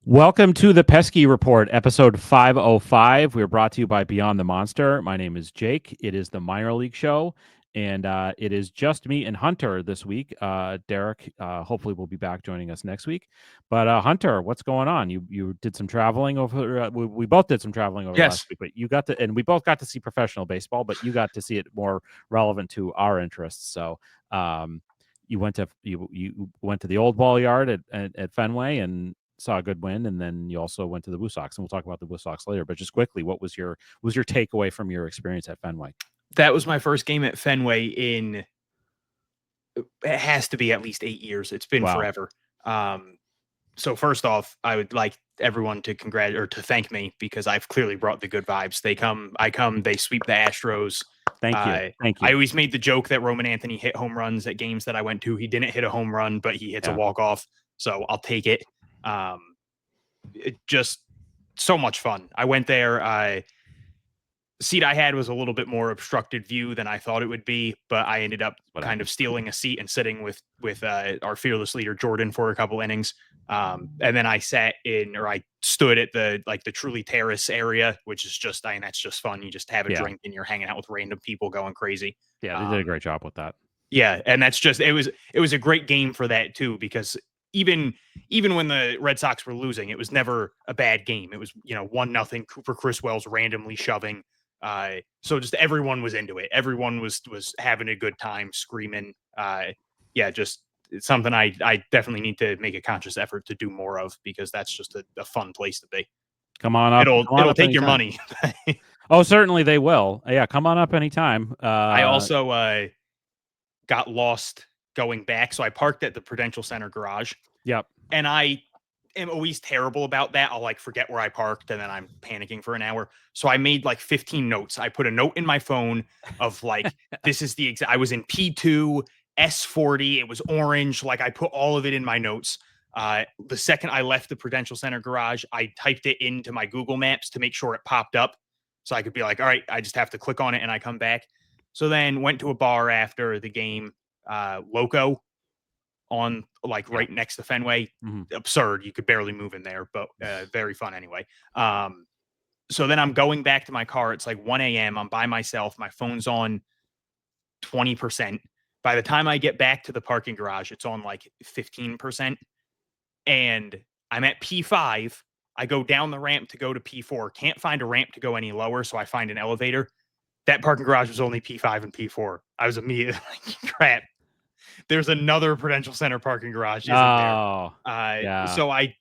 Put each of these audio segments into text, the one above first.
Welcome to the Pesky Report, episode 505. We're brought to you by Beyond the Monster. My name is Jake. It is the minor league show, and it is just me and Hunter this week. Derek, hopefully, will be back joining us next week. But Hunter, what's going on? You did some traveling over. We both did some traveling over last week, but you got to, and we both got to see professional baseball, but you got to see it more relevant to our interests. So, you went to the old ball yard at Fenway and saw a good win, and then you also went to the Blue Sox, and we'll talk about the Blue Sox later. But just quickly, what was your takeaway from your experience at Fenway? That was my first game at Fenway in, it has to be at least 8 years. It's been forever. So first off, I would like everyone to thank me because I've clearly brought the good vibes. They sweep the Astros. Thank you. I always made the joke that Roman Anthony hit home runs at games that I went to. He didn't hit a home run, but he hits a walk-off. So I'll take it. It just so much fun. I went there. Seat I had was a little bit more obstructed view than I thought it would be, but I ended up kind of stealing a seat and sitting with our fearless leader Jordan for a couple innings. And then I stood at the Truly Terrace area, which is just, that's just fun. You just have a drink and you're hanging out with random people going crazy. Yeah, they did a great job with that. Yeah, and that's just it was a great game for that too, because even when the Red Sox were losing, it was never a bad game. It was 1-0. Cooper Criswell's randomly shoving. So just everyone was into it. Everyone was having a good time, screaming. Just it's something I definitely need to make a conscious effort to do more of, because that's just a fun place to be. Come on up. It'll take your money. Oh, certainly they will. Yeah, come on up anytime. I also got lost going back, so I parked at the Prudential Center garage. Yep. And I am always terrible about that. I'll forget where I parked, and then I'm panicking for an hour. So I made 15 notes. I put a note in my phone of this is the exact. I was in P2 S40. It was orange. I put all of it in my notes. The second I left the Prudential Center garage, I typed it into my Google Maps to make sure it popped up, so I could be all right, I just have to click on it and I come back. So then went to a bar after the game, Loco, on right next to Fenway. Absurd. You could barely move in there, but very fun anyway. So then I'm going back to my car. It's 1 a.m. I'm by myself. My phone's on 20%. By the time I get back to the parking garage, it's on 15%. And I'm at P5. I go down the ramp to go to P4. Can't find a ramp to go any lower, so I find an elevator. That parking garage was only P5 and P4. I was immediately crap. There's another Prudential Center parking garage. Isn't there? So I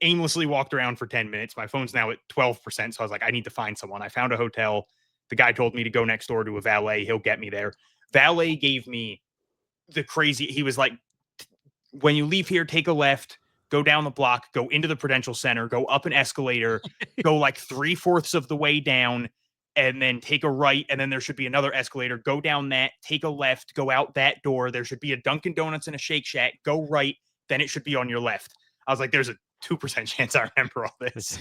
aimlessly walked around for 10 minutes. My phone's now at 12%. So I was I need to find someone. I found a hotel. The guy told me to go next door to a valet. He'll get me there. Valet gave me he was when you leave here, take a left, go down the block, go into the Prudential Center, go up an escalator, go 3/4 of the way down, and then take a right, and then there should be another escalator. Go down that, take a left, go out that door. There should be a Dunkin' Donuts and a Shake Shack. Go right, then it should be on your left. I was there's a 2% chance I remember all this.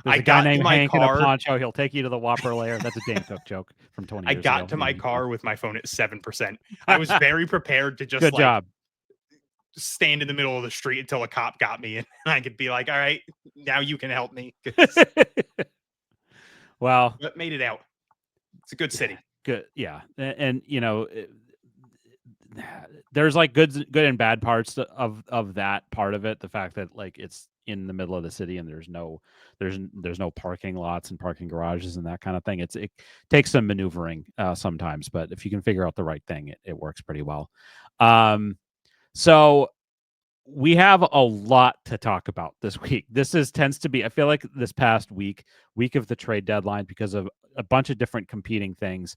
I got named Hank in a poncho. He'll take you to the Whopper layer. That's a Dan Cook joke from 20 years ago. I got to my car with my phone at 7%. I was very prepared to just good job. Stand in the middle of the street until a cop got me, and I could be all right, now you can help me. Well, but made it out. It's a good city. Good. Yeah. And there's good and bad parts of that part of it. The fact that it's in the middle of the city and there's no parking lots and parking garages and that kind of thing. It takes some maneuvering sometimes, but if you can figure out the right thing, it works pretty well. So we have a lot to talk about this week. Tends to be, I feel like this past week of the trade deadline, because of a bunch of different competing things,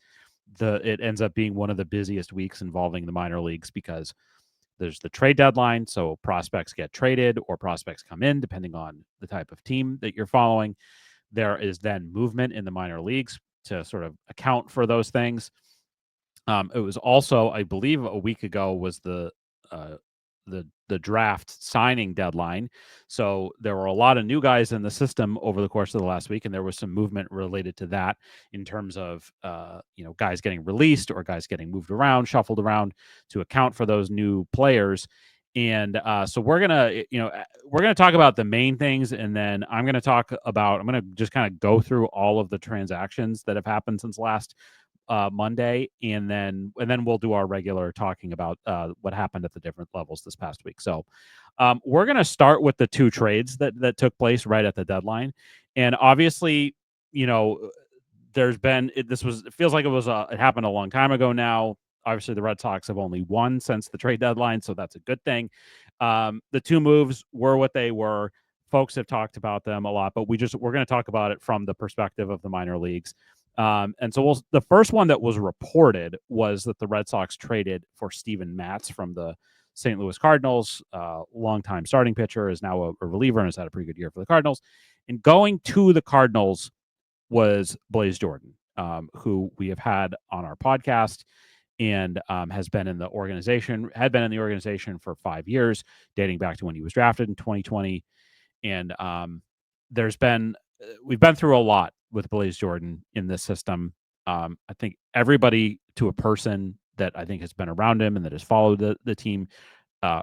it ends up being one of the busiest weeks involving the minor leagues, because there's the trade deadline. So prospects get traded or prospects come in, depending on the type of team that you're following. there is then movement in the minor leagues to sort of account for those things. It was also, I believe, a week ago was uh, the draft signing deadline. So there were a lot of new guys in the system over the course of the last week, and there was some movement related to that in terms of guys getting released or guys getting moved around, shuffled around to account for those new players. And so we're gonna talk about the main things, and then I'm gonna just kind of go through all of the transactions that have happened since last Monday, and then we'll do our regular talking about what happened at the different levels this past week. So we're going to start with the two trades that took place right at the deadline, and obviously, you know, there's been it feels like it happened a long time ago now. Obviously, the Red Sox have only won since the trade deadline, so that's a good thing. The two moves were what they were. Folks have talked about them a lot, but we're going to talk about it from the perspective of the minor leagues. And so the first one that was reported was that the Red Sox traded for Steven Matz from the St. Louis Cardinals. Longtime starting pitcher, is now a reliever and has had a pretty good year for the Cardinals. And going to the Cardinals was Blaze Jordan, who we have had on our podcast and had been in the organization for 5 years, dating back to when he was drafted in 2020. And we've been through a lot with Blaze Jordan in this system. I think everybody to a person that I think has been around him and that has followed the team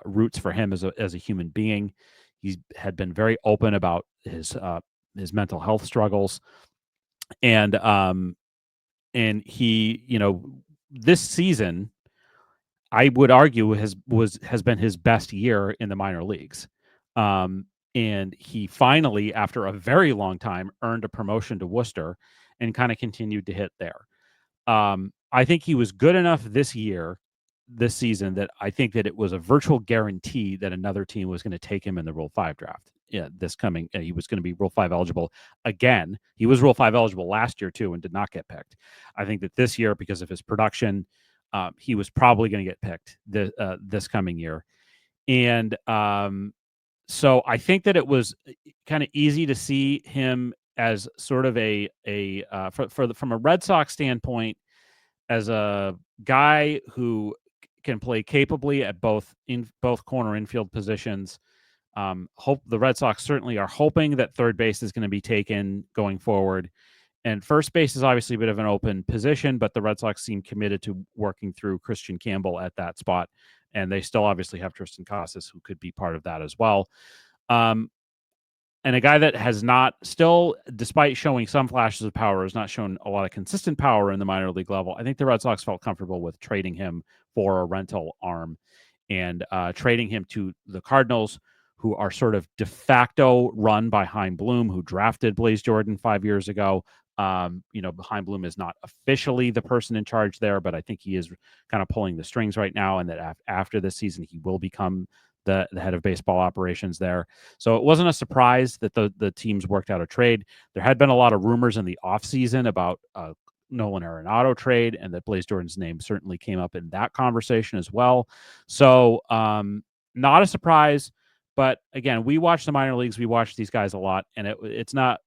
roots for him as a human being. He had been very open about his mental health struggles, and he, this season, I would argue has been his best year in the minor leagues. And he finally, after a very long time, earned a promotion to Worcester and kind of continued to hit there. I think he was good enough this season, that I think that it was a virtual guarantee that another team was going to take him in the Rule 5 draft. Yeah, he was going to be Rule 5 eligible again. He was Rule 5 eligible last year too and did not get picked. I think that this year, because of his production, he was probably going to get picked this coming year. And so I think that it was kind of easy to see him as sort of from a Red Sox standpoint, as a guy who can play capably at both corner infield positions. Hope the Red Sox certainly are hoping that third base is going to be taken going forward. And first base is obviously a bit of an open position, but the Red Sox seem committed to working through Christian Campbell at that spot. And they still obviously have Tristan Casas, who could be part of that as well. And a guy that has not still, despite showing some flashes of power, has not shown a lot of consistent power in the minor league level. I think the Red Sox felt comfortable with trading him for a rental arm and trading him to the Cardinals, who are sort of de facto run by Chaim Bloom, who drafted Blaze Jordan 5 years ago. Chaim Bloom is not officially the person in charge there, but I think he is kind of pulling the strings right now, and that after this season, he will become the head of baseball operations there. So it wasn't a surprise that the teams worked out a trade. There had been a lot of rumors in the offseason about Nolan Arenado trade, and that Blaze Jordan's name certainly came up in that conversation as well. So not a surprise. But again, we watch the minor leagues. We watch these guys a lot, and it's not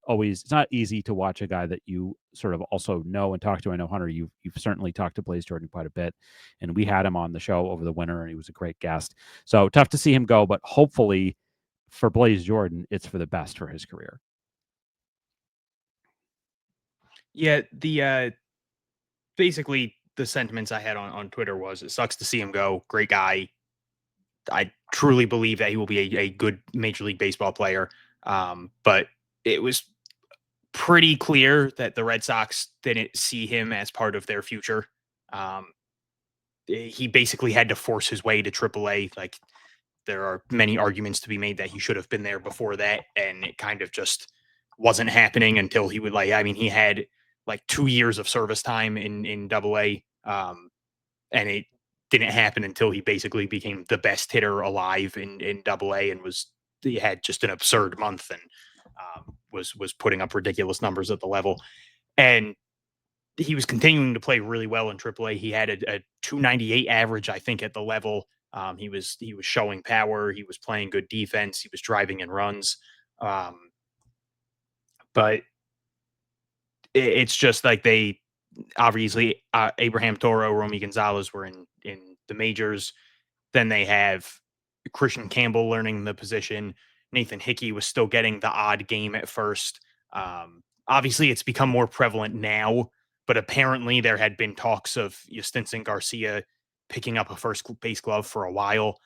easy to watch a guy that you sort of also know and talk to. I know, Hunter, you've certainly talked to Blaze Jordan quite a bit, and we had him on the show over the winter, and he was a great guest. So tough to see him go, but hopefully for Blaze Jordan, it's for the best for his career. Yeah, the basically the sentiments I had on Twitter was, it sucks to see him go. Great guy. I truly believe that he will be a good Major League Baseball player. But it was pretty clear that the Red Sox didn't see him as part of their future. He basically had to force his way to AAA. Like, there are many arguments to be made that he should have been there before that, and it kind of just wasn't happening until he would, like, I mean, he had like 2 years of service time in AA, and it didn't happen until he basically became the best hitter alive in AA, and he had just an absurd month, and was putting up ridiculous numbers at the level, and he was continuing to play really well in AAA. He had a 298 average, I think, at the level. He was showing power. He was playing good defense. He was driving in runs. But it's just like they obviously Abraham Toro, Romy Gonzalez were in the majors. Then they have Christian Campbell learning the position. Nathan Hickey was still getting the odd game at first. Obviously, it's become more prevalent now, but apparently there had been talks of Yustinson Garcia picking up a first base glove for a while.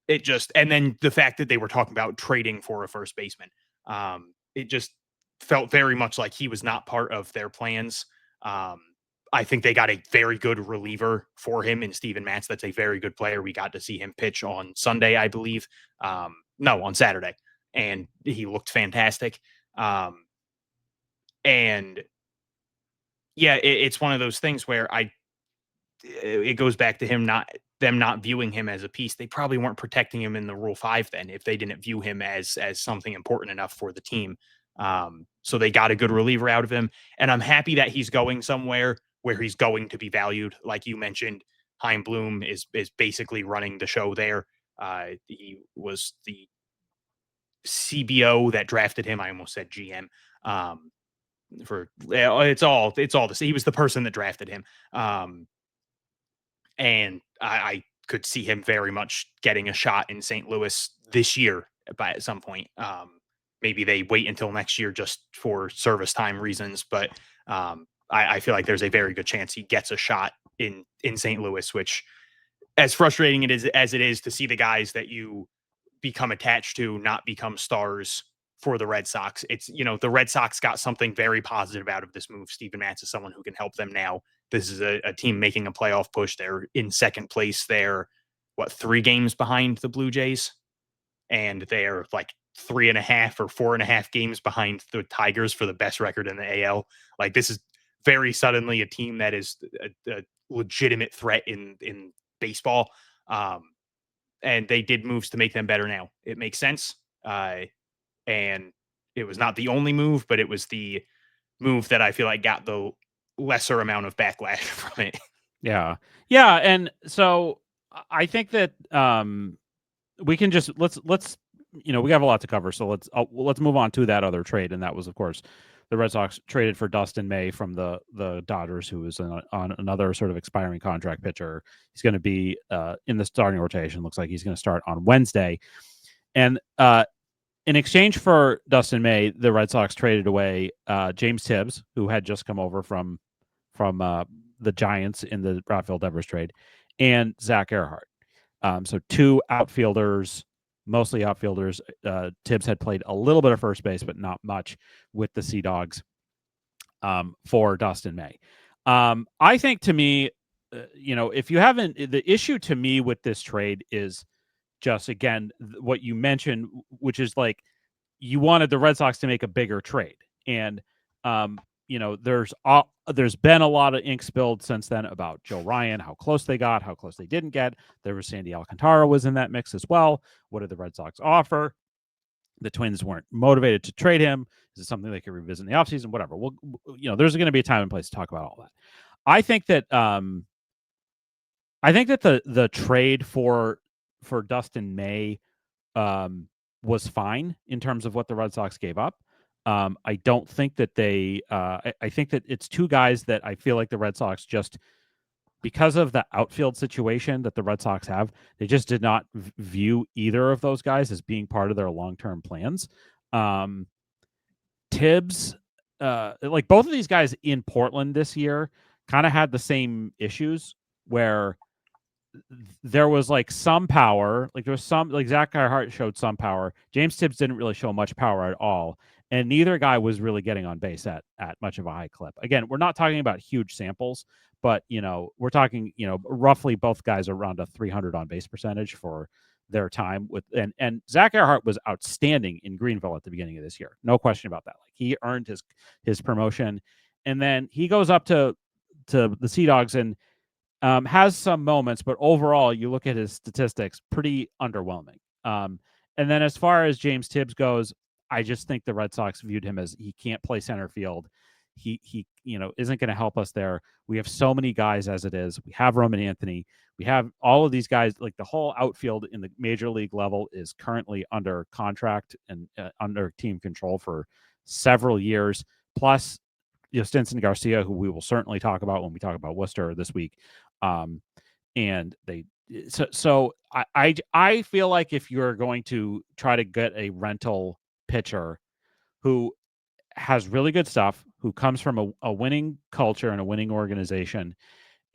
It just, and then the fact that they were talking about trading for a first baseman, it just felt very much like he was not part of their plans. Um, I think they got a very good reliever for him in Steven Matz. That's a very good player. We got to see him pitch on Sunday, I believe. No, on Saturday, and he looked fantastic. And yeah, it's one of those things where it goes back to them not viewing him as a piece. They probably weren't protecting him in the Rule 5 then if they didn't view him as something important enough for the team. So they got a good reliever out of him, and I'm happy that he's going somewhere where he's going to be valued. Like you mentioned, Heim Bloom is basically running the show there. He was the CBO that drafted him. I almost said GM. It's all the same. He was the person that drafted him. And I could see him very much getting a shot in St. Louis this year at some point. Maybe they wait until next year just for service time reasons, but I feel like there's a very good chance he gets a shot in St. Louis, which, as frustrating as it is to see the guys that you become attached to not become stars for the Red Sox. It's, the Red Sox got something very positive out of this move. Steven Matz is someone who can help them now. This is a team making a playoff push. They're in second place. They're 3 games behind the Blue Jays, and they're like 3.5 or 4.5 games behind the Tigers for the best record in the AL. Like, this is very suddenly a team that is a legitimate threat in baseball. And they did moves to make them better now. It makes sense. And it was not the only move, but it was the move that I feel like got the lesser amount of backlash from it. Yeah. Yeah, and so I think that we can just let's we have a lot to cover, so let's move on to that other trade, and that was, of course, the Red Sox traded for Dustin May from the Dodgers, who is on another sort of expiring contract pitcher. He's going to be in the starting rotation. Looks like he's going to start on Wednesday, and in exchange for Dustin May, the Red Sox traded away James Tibbs, who had just come over from the Giants in the Rafael Devers trade, and Zach Earhart. So 2 outfielders, mostly outfielders. Tibbs had played a little bit of first base, but not much with the Sea Dogs for Dustin May. I think, to me, if you haven't, the issue to me with this trade is just, again, what you mentioned, which is like you wanted the Red Sox to make a bigger trade. And, there's been a lot of ink spilled since then about Joe Ryan, how close they got, how close they didn't get. There was Sandy Alcantara was in that mix as well. What did the Red Sox offer? The Twins weren't motivated to trade him. Is it something they could revisit in the offseason? Whatever. Well, there's going to be a time and place to talk about all that. I think that the trade for Dustin May was fine in terms of what the Red Sox gave up. I don't think that they. I think that it's 2 guys that I feel like the Red Sox, just because of the outfield situation that the Red Sox have, they just did not view either of those guys as being part of their long-term plans. Tibbs, like both of these guys in Portland this year, kind of had the same issues where there was like some power, like there was some, like Zach Earhart showed some power. James Tibbs didn't really show much power at all, and neither guy was really getting on base at much of a high clip. Again, we're not talking about huge samples, but we're talking roughly both guys are around a 300 on base percentage for their time with, and Zach Earhart was outstanding in Greenville at the beginning of this year, no question about that. Like, he earned his promotion, and then he goes up to the Sea Dogs and has some moments, but overall, you look at his statistics, pretty underwhelming. And then as far as James Tibbs goes, I just think the Red Sox viewed him as he can't play center field. He isn't going to help us there. We have so many guys as it is. We have Roman Anthony. We have all of these guys. Like, the whole outfield in the major league level is currently under contract and under team control for several years. Plus, Stinson Garcia, who we will certainly talk about when we talk about Worcester this week. And they I feel like if you're going to try to get a rental pitcher who has really good stuff, who comes from a winning culture and a winning organization,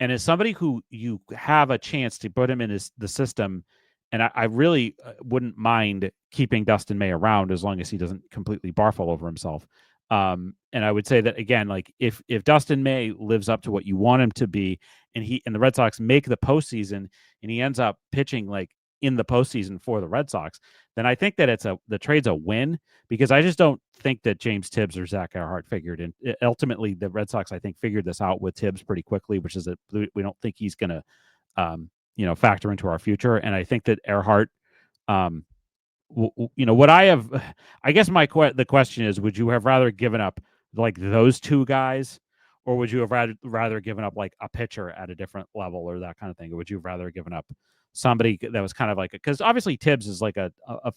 and is somebody who you have a chance to put him in the system. And I really wouldn't mind keeping Dustin May around as long as he doesn't completely barf all over himself. And I would say that again, like if Dustin May lives up to what you want him to be, and the Red Sox make the postseason, and he ends up pitching like in the postseason for the Red Sox, then I think that the trade's a win, because I just don't think that James Tibbs or Zach Earhart figured in. Ultimately, the Red Sox, I think, figured this out with Tibbs pretty quickly, which is that we don't think he's going to, factor into our future. And I think that Earhart, um, what I guess the question is, would you have rather given up like those two guys, or would you have rather given up like a pitcher at a different level or that kind of thing? Or would you have rather given up somebody that was kind of like, because obviously Tibbs is like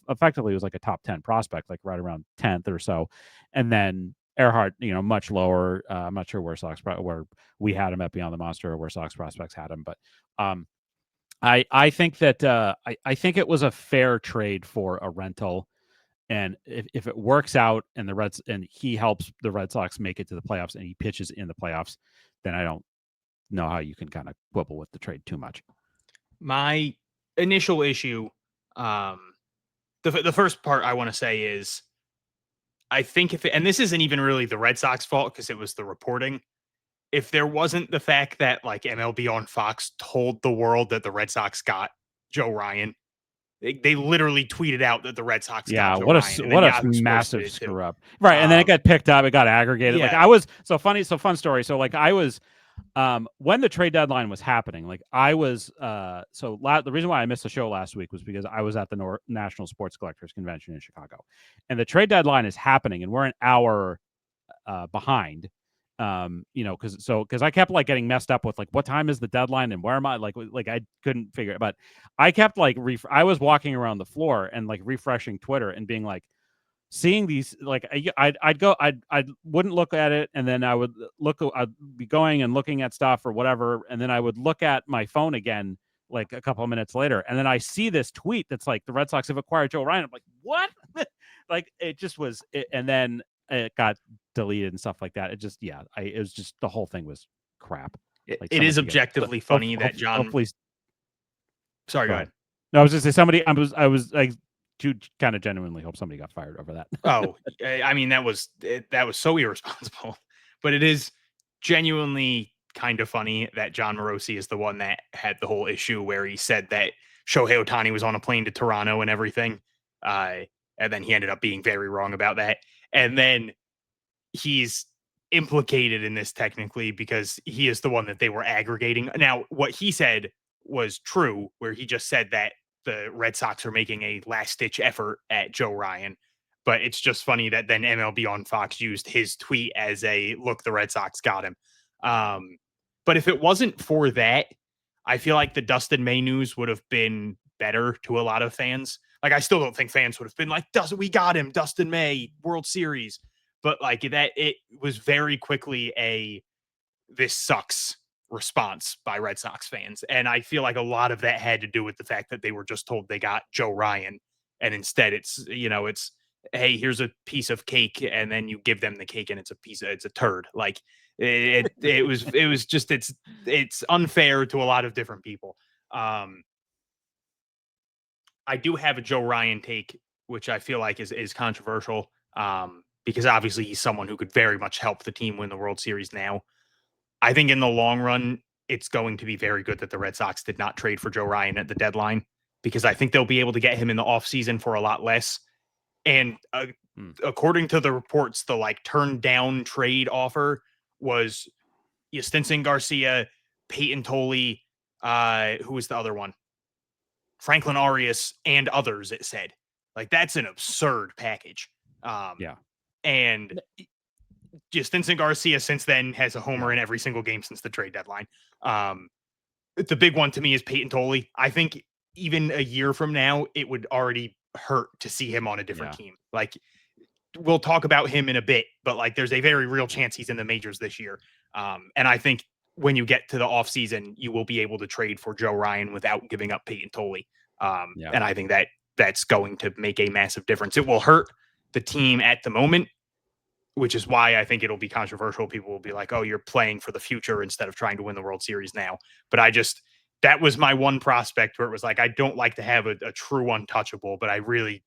effectively was like a top 10 prospect, like right around 10th or so. And then Earhart, much lower. I'm not sure where we had him at Beyond the Monster, or where Sox prospects had him, but I think that I think it was a fair trade for a rental, and if it works out and he helps the Red Sox make it to the playoffs and he pitches in the playoffs, then I don't know how you can kind of quibble with the trade too much. My initial issue, the first part I want to say is, I think and this isn't even really the Red Sox fault because it was the reporting. If there wasn't the fact that like MLB on Fox told the world that the Red Sox got Joe Ryan, they literally tweeted out that the Red Sox got Yeah, Joe Ryan, and then what a Yahoo Sports did massive it too. screw up, right? And then it got picked up, it got aggregated. Like Yeah, I was fun story. So like I was when the trade deadline was happening, like I was the reason why I missed the show last week was because I was at the National Sports Collectors Convention in Chicago, and the trade deadline is happening, and we're an hour behind. Because I kept like getting messed up with like what time is the deadline and where am I, like I couldn't figure it, but I kept like I was walking around the floor and like refreshing Twitter and being like, seeing these, like I wouldn't look at it, and then I'd be going and looking at stuff or whatever, and then I would look at my phone again like a couple of minutes later, and then I see this tweet that's like the Red Sox have acquired Joe Ryan. I'm like, what? Like it just was and then it got deleted and stuff like that. It was just, the whole thing was crap. Like it someone is should get objectively funny that John. hopefully. Sorry, Go go ahead. ahead. No, I was just say somebody. I was like, kind of genuinely hope somebody got fired over that. Oh, I mean that was so irresponsible, but it is genuinely kind of funny that John Morosi is the one that had the whole issue where he said that Shohei Ohtani was on a plane to Toronto and everything, uh, and then he ended up being very wrong about that, and then he's implicated in this technically because he is the one that they were aggregating. Now, what he said was true, where he just said that the Red Sox are making a last ditch effort at Joe Ryan. But it's just funny that then MLB on Fox used his tweet as a look, the Red Sox got him. But if it wasn't for that, I feel like the Dustin May news would have been better to a lot of fans. Like, I still don't think fans would have been like, we got him, Dustin May, World Series. But like that, it was very quickly a this sucks response by Red Sox fans. And I feel like a lot of that had to do with the fact that they were just told they got Joe Ryan. And instead it's, hey, here's a piece of cake, and then you give them the cake and it's a turd. Like it was just it's unfair to a lot of different people. I do have a Joe Ryan take, which I feel like is controversial. Because obviously he's someone who could very much help the team win the World Series now. I think in the long run, it's going to be very good that the Red Sox did not trade for Joe Ryan at the deadline, because I think they'll be able to get him in the offseason for a lot less. And according to the reports, the like turned down trade offer was Stinson Garcia, Peyton Tolley, who was the other one? Franklin Arias and others, it said. Like, that's an absurd package. Yeah. And Stinson Garcia since then has a homer in every single game since the trade deadline. The big one to me is Peyton Tolley. I think even a year from now, it would already hurt to see him on a different team. Like, we'll talk about him in a bit, but like there's a very real chance he's in the majors this year. And I think when you get to the offseason, you will be able to trade for Joe Ryan without giving up Peyton Tolley. Yeah. And I think that that's going to make a massive difference. It will hurt the team at the moment, which is why I think it'll be controversial. People will be like, oh, you're playing for the future instead of trying to win the World Series now. But that was my one prospect where it was like, I don't like to have a true untouchable, but I really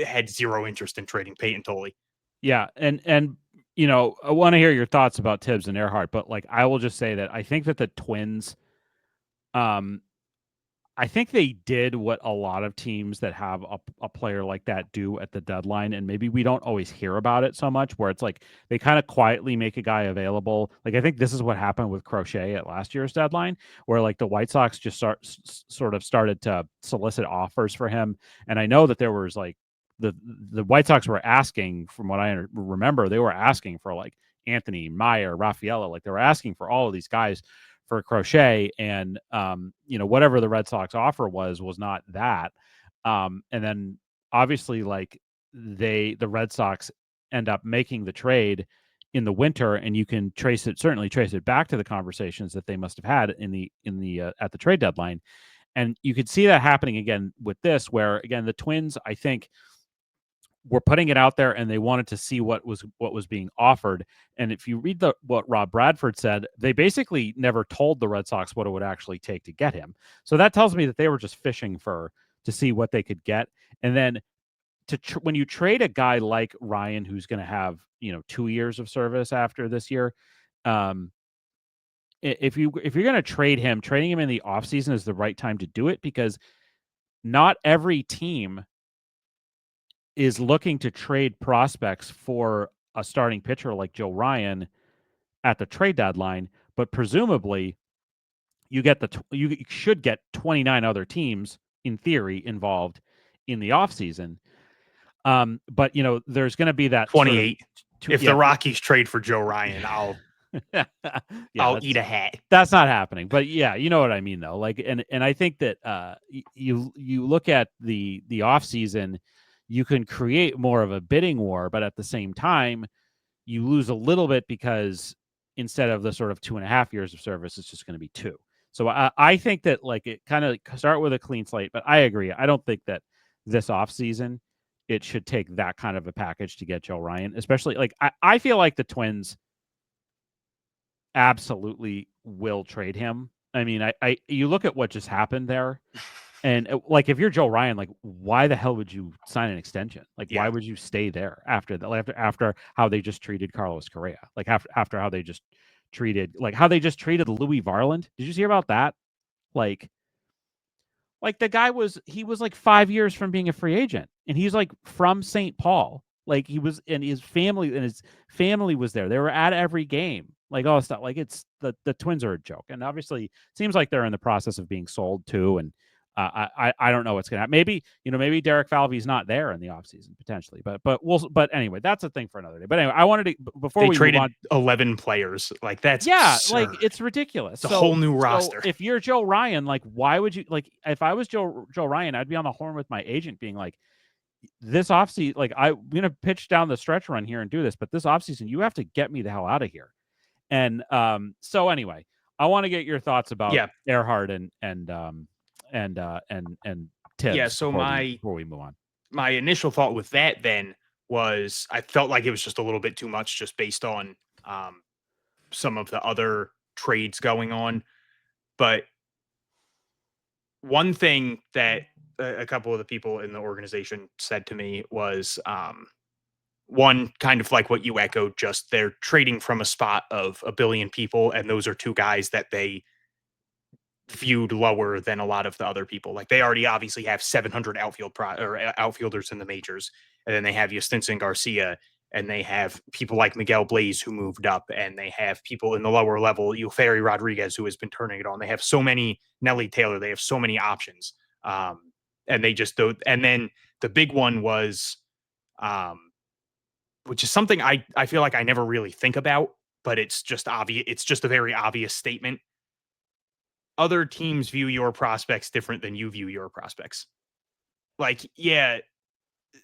had zero interest in trading Peyton Tolley. Yeah, and I want to hear your thoughts about Tibbs and Earhart, but like I will just say that I think that the Twins, um, I think they did what a lot of teams that have a player like that do at the deadline, and maybe we don't always hear about it so much. Where it's like they kind of quietly make a guy available. Like I think this is what happened with Crochet at last year's deadline, where like the White Sox just sort of started to solicit offers for him, and I know that there was like the White Sox were asking, from what I remember, they were asking for like Anthony, Meyer, Raffaello, like they were asking for all of these guys for Crochet, and whatever the Red Sox offer was not that. And then obviously, like the Red Sox end up making the trade in the winter, and you can certainly trace it back to the conversations that they must have had in the at the trade deadline, and you could see that happening again with this, where again the Twins, I think, were putting it out there and they wanted to see what was being offered. And if you read what Rob Bradford said, they basically never told the Red Sox what it would actually take to get him. So that tells me that they were just fishing to see what they could get. And then when you trade a guy like Ryan, who's going to have 2 years of service after this year, if you're going to trade him, trading him in the offseason is the right time to do it, because not every team is looking to trade prospects for a starting pitcher like Joe Ryan at the trade deadline, but presumably you should get 29 other teams in theory involved in the offseason. But there's going to be that sort of 28. If the Rockies trade for Joe Ryan, I'll eat a hat. That's not happening. But yeah, you know what I mean though. Like, and I think that you look at the offseason, you can create more of a bidding war, but at the same time, you lose a little bit because instead of the sort of 2.5 years of service, it's just going to be 2. So I think that like it kind of start with a clean slate, but I agree. I don't think that this offseason it should take that kind of a package to get Joe Ryan, especially like I feel like the Twins absolutely will trade him. I mean, you look at what just happened there. And like, if you're Joe Ryan, like, why the hell would you sign an extension? Like, why would you stay there after that? After how they just treated Carlos Correa, like after how they just treated Louis Varland. Did you hear about that? Like the guy was like 5 years from being a free agent, and he's like from St. Paul. Like he was, and his family was there. They were at every game. Like all stuff. Like it's the Twins are a joke, and obviously it seems like they're in the process of being sold too. And I don't know what's gonna happen. Maybe Derek Falvey's not there in the offseason potentially, but anyway, that's a thing for another day. But anyway, I wanted to before they we traded move on, 11 players. Like that's absurd. like it's ridiculous. It's a whole new roster. If you're Joe Ryan, like why would you like? If I was Joe Ryan, I'd be on the horn with my agent, being like, this offseason, like I'm gonna pitch down the stretch run here and do this, but this offseason, you have to get me the hell out of here. And so anyway, I want to get your thoughts about Earhart and Tibbs. Yeah. So before we move on, my initial thought with that then was I felt like it was just a little bit too much, just based on some of the other trades going on. But one thing that a couple of the people in the organization said to me was one, kind of like what you echoed, just they're trading from a spot of a billion people, and those are 2 guys that they viewed lower than a lot of the other people. Like they already obviously have 700 outfielders in the majors, and then they have Yastinson Garcia, and they have people like Miguel Blaze who moved up, and they have people in the lower level, Yulferi Rodriguez, who has been turning it on. They have so many, Nelly Taylor, they have so many options. And they just do. And then the big one was, which is something I feel like I never really think about, but it's just obvious. It's just a very obvious statement. Other teams view your prospects different than you view your prospects. Like, yeah,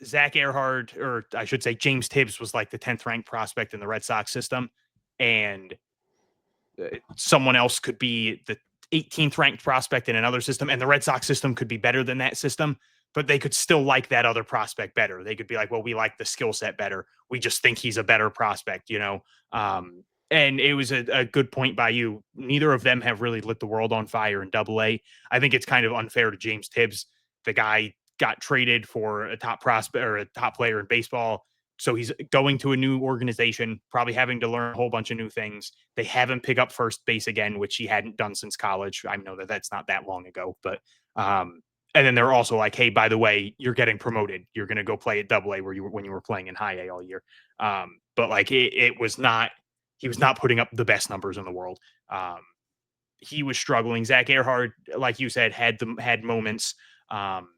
Zach Earhart, or I should say James Tibbs, was like the 10th ranked prospect in the Red Sox system, and someone else could be the 18th ranked prospect in another system, and the Red Sox system could be better than that system, but they could still like that other prospect better. They could be like, well, we like the skill set better. We just think he's a better prospect, you know? And it was a good point by you. Neither of them have really lit the world on fire in Double A. I think it's kind of unfair to James Tibbs. The guy got traded for a top prospect or a top player in baseball. So he's going to a new organization, probably having to learn a whole bunch of new things. They have him pick up first base again, which he hadn't done since college. I know that that's not that long ago, but and then they're also like, hey, by the way, you're getting promoted. You're going to go play at Double A where you were when you were playing in High A all year. But like it was not. He was not putting up the best numbers in the world. He was struggling. Zach Earhart, like you said, had moments. And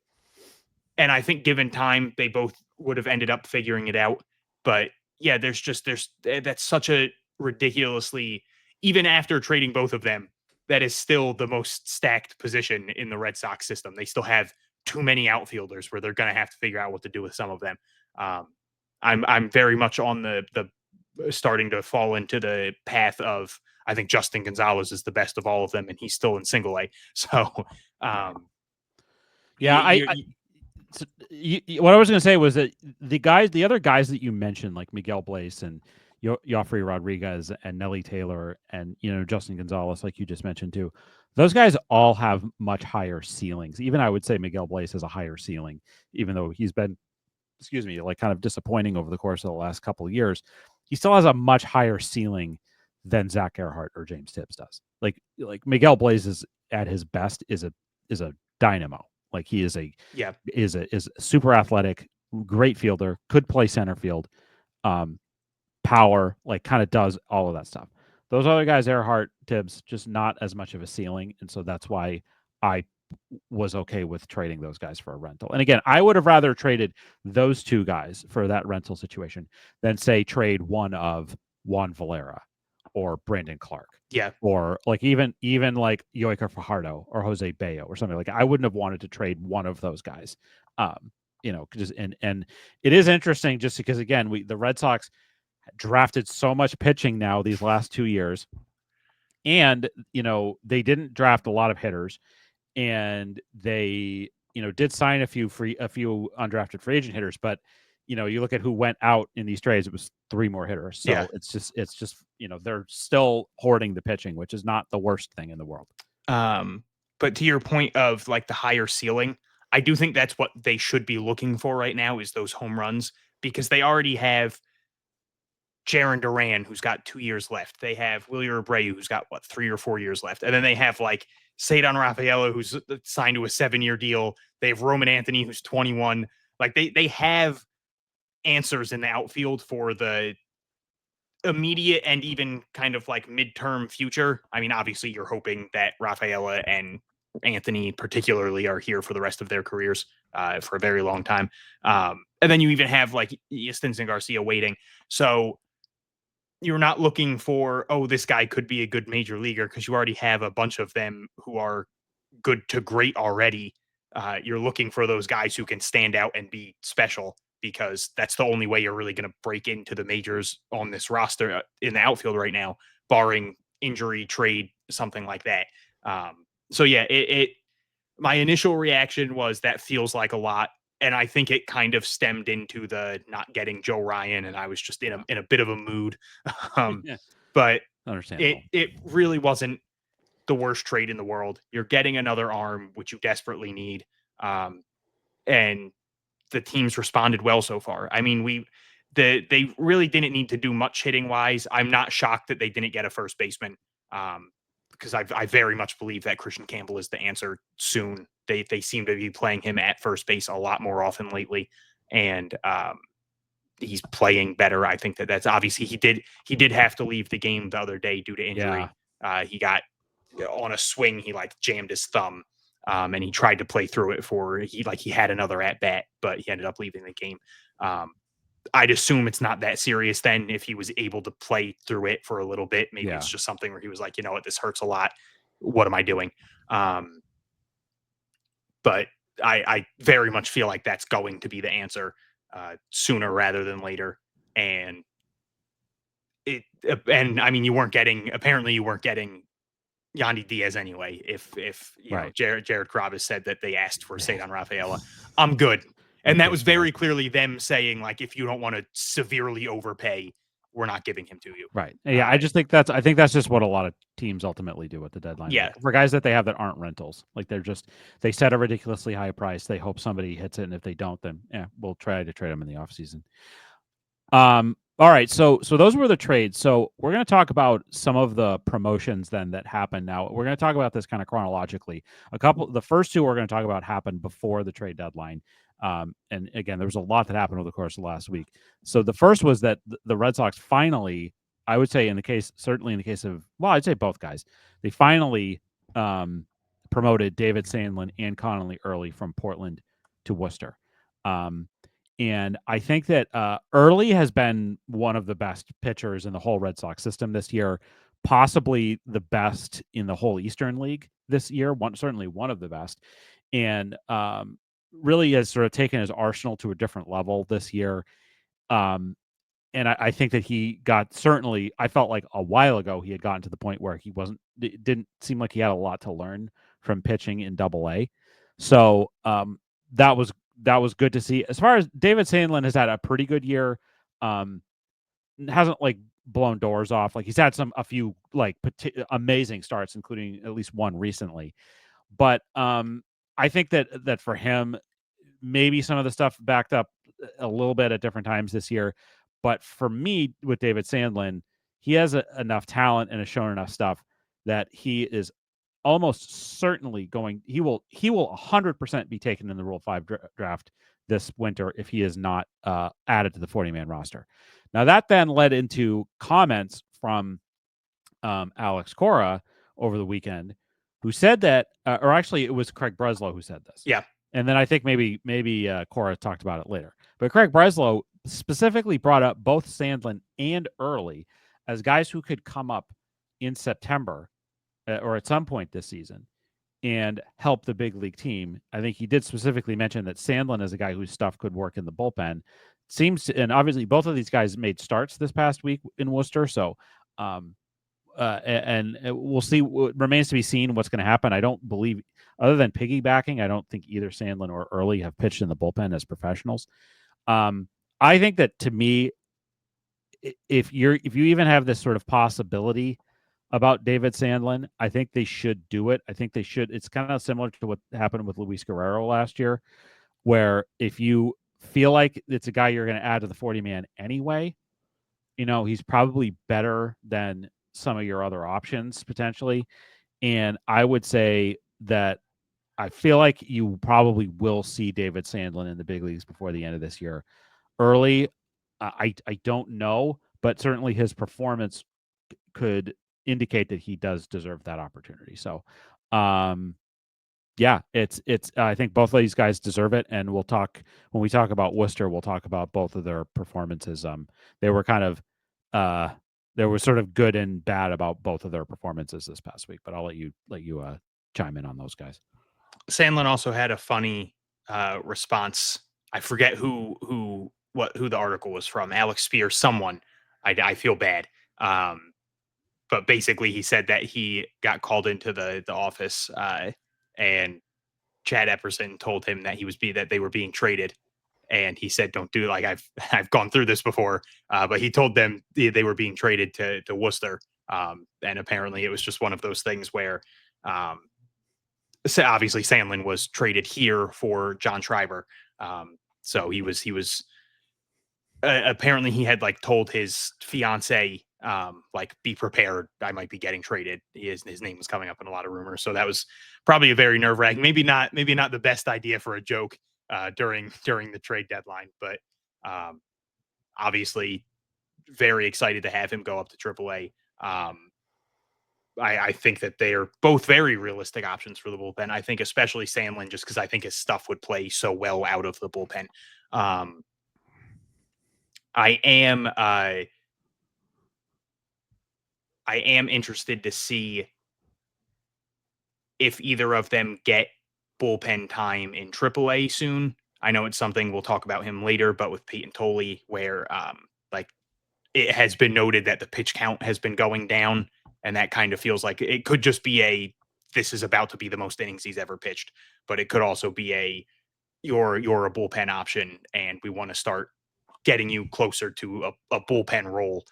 I think given time, they both would have ended up figuring it out. But yeah, that's such a ridiculously, even after trading both of them, that is still the most stacked position in the Red Sox system. They still have too many outfielders where they're going to have to figure out what to do with some of them. Um, I'm very much on the starting to fall into the path of, I think Justin Gonzalez is the best of all of them, and he's still in Single A. So um, Yeah, what I was going to say was that the other guys that you mentioned, like Miguel Blaze and Joffrey Rodriguez and Nelly Taylor and Justin Gonzalez, like you just mentioned too, those guys all have much higher ceilings. Even I would say Miguel Blaze has a higher ceiling, even though he's been, like kind of disappointing over the course of the last couple of years. He still has a much higher ceiling than Zach Earhart or James Tibbs does. Like Miguel Blaze is at his best is a dynamo. Like he is a super athletic, great fielder, could play center field, power, like kind of does all of that stuff. Those other guys, Earhart, Tibbs, just not as much of a ceiling, and so that's why I was okay with trading those guys for a rental. And again, I would have rather traded those two guys for that rental situation than say trade one of Juan Valera or Brandon Clark. yeah, Or like even like Yoiker Fajardo or Jose Bayo or something. Like I wouldn't have wanted to trade one of those guys. Just and it is interesting just because again, the Red Sox drafted so much pitching now these last 2 years. And, they didn't draft a lot of hitters, and they, did sign a few undrafted free agent hitters, but you look at who went out in these trades, it was 3 more hitters. So yeah. it's just they're still hoarding the pitching, which is not the worst thing in the world. But to your point of like the higher ceiling, I do think that's what they should be looking for right now is those home runs, because they already have Jaron Duran, who's got 2 years left. They have Wilyer Abreu, who's got 3 or 4 years left. And then they have like Cedar Rafaela, who's signed to a 7-year deal. They have Roman Anthony, who's 21. Like they have answers in the outfield for the immediate and even kind of like midterm future. I mean, obviously, you're hoping that Rafaela and Anthony, particularly, are here for the rest of their careers for a very long time. And then you even have like Easton Garcia waiting. So you're not looking for, oh, this guy could be a good major leaguer, because you already have a bunch of them who are good to great already. You're looking for those guys who can stand out and be special, because that's the only way you're really going to break into the majors on this roster in the outfield right now, barring injury, trade, something like that. So yeah, my initial reaction was that feels like a lot. And I think it kind of stemmed into the not getting Joe Ryan, and I was just in a bit of a mood. Um, Yeah, but understandable. it really wasn't the worst trade in the world. You're getting another arm, which you desperately need. And the teams responded well so far. I mean, they really didn't need to do much hitting wise. I'm not shocked that they didn't get a first baseman. Because I very much believe that Christian Campbell is the answer soon. They seem to be playing him at first base a lot more often lately, and he's playing better. I think that's obviously he did have to leave the game the other day due to Yeah. injury. He got on a swing, he like jammed his thumb, and he tried to play through it he had another at bat, but he ended up leaving the game. I'd assume it's not that serious then if he was able to play through it for a little bit. Maybe Yeah. it's just something where he was like, you know what, this hurts a lot. What am I doing? But I very much feel like that's going to be the answer sooner rather than later. And I mean, you weren't getting Yandy Diaz anyway. If Right. Jared Carrabis said that they asked for Cedar Rafaela, I'm good. And that was very clearly them saying, like, if you don't want to severely overpay, we're not giving him to you. Right. Yeah, I think that's just what a lot of teams ultimately do at the deadline. Yeah. For guys that they have that aren't rentals. Like they set a ridiculously high price. They hope somebody hits it, and if they don't, then we'll try to trade them in the offseason. All right, so those were the trades. So we're going to talk about some of the promotions then that happened. Now we're going to talk about this kind of chronologically. The first two we're going to talk about happened before the trade deadline. And again, there was a lot that happened over the course of last week. So the first was that the Red Sox finally, I would say certainly in the case of, well, I'd say both guys, they finally promoted David Sandlin and Connolly Early from Portland to Worcester. And I think that Early has been one of the best pitchers in the whole Red Sox system this year, possibly the best in the whole Eastern League this year. Certainly one of the best, and really has sort of taken his arsenal to a different level this year. And I think that he got certainly. I felt like a while ago he had gotten to the point where he wasn't. It didn't seem like he had a lot to learn from pitching in Double A. So that was good to see. As far as David Sandlin has had a pretty good year, hasn't like blown doors off. Like he's had a few like amazing starts, including at least one recently. But I think that for him, maybe some of the stuff backed up a little bit at different times this year. But for me, with David Sandlin, he has enough talent and has shown enough stuff that he is almost certainly he will 100% be taken in the Rule 5 draft this winter if he is not added to the 40-man roster. Now that then led into comments from Alex Cora over the weekend, who said that, or actually it was Craig Breslow who said this. Yeah. And then I think maybe Cora talked about it later. But Craig Breslow specifically brought up both Sandlin and Early as guys who could come up in September or at some point this season and help the big league team. I think he did specifically mention that Sandlin is a guy whose stuff could work in the bullpen. And obviously both of these guys made starts this past week in Worcester. So, and we'll see. It remains to be seen what's going to happen. I don't believe, other than piggybacking, I don't think either Sandlin or Early have pitched in the bullpen as professionals. I think that to me, if you even have this sort of possibility about David Sandlin, I think they should do it. I think they should. It's kind of similar to what happened with Luis Guerrero last year, where if you feel like it's a guy you're going to add to the 40-man anyway, he's probably better than some of your other options potentially. And I would say that I feel like you probably will see David Sandlin in the big leagues before the end of this year. Early, I don't know, but certainly his performance could indicate that he does deserve that opportunity. So, yeah, it's. I think both of these guys deserve it, and when we talk about Worcester. We'll talk about both of their performances. They were kind of, there was sort of good and bad about both of their performances this past week. But I'll let you chime in on those guys. Sandlin also had a funny response. I forget who the article was from. Alex Spear, someone. I feel bad. But basically, he said that he got called into the office, and Chad Epperson told him that that they were being traded, and he said, "Don't do it." Like I've gone through this before, but he told them they were being traded to Worcester, and apparently it was just one of those things where. So obviously Sandlin was traded here for John Schreiber. So he was apparently he had like told his fiance like be prepared, I might be getting traded. His name was coming up in a lot of rumors, so that was probably a very nerve-wracking, maybe not the best idea for a joke during the trade deadline, but obviously very excited to have him go up to AAA. I think that they are both very realistic options for the bullpen. I think especially Sandlin, just because I think his stuff would play so well out of the bullpen. I am interested to see if either of them get bullpen time in AAA soon. I know it's something we'll talk about him later, but with Peyton Tolley, where like it has been noted that the pitch count has been going down, and that kind of feels like it could just be this is about to be the most innings he's ever pitched, but it could also be you're a bullpen option, and we want to start getting you closer to a bullpen role.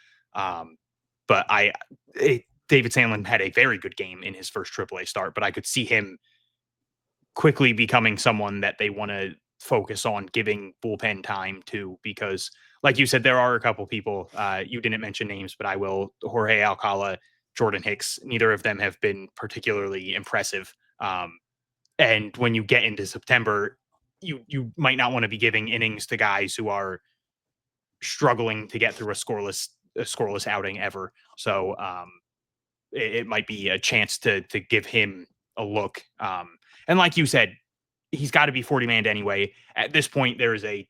But David Sandlin had a very good game in his first AAA start, but I could see him quickly becoming someone that they want to focus on giving bullpen time to, because like you said, there are a couple people, you didn't mention names, but I will. Jorge Alcala, Jordan Hicks, neither of them have been particularly impressive. And when you get into September, you might not want to be giving innings to guys who are struggling to get through a scoreless outing ever. So it might be a chance to give him a look. And like you said, he's got to be 40 man anyway. At this point, there is a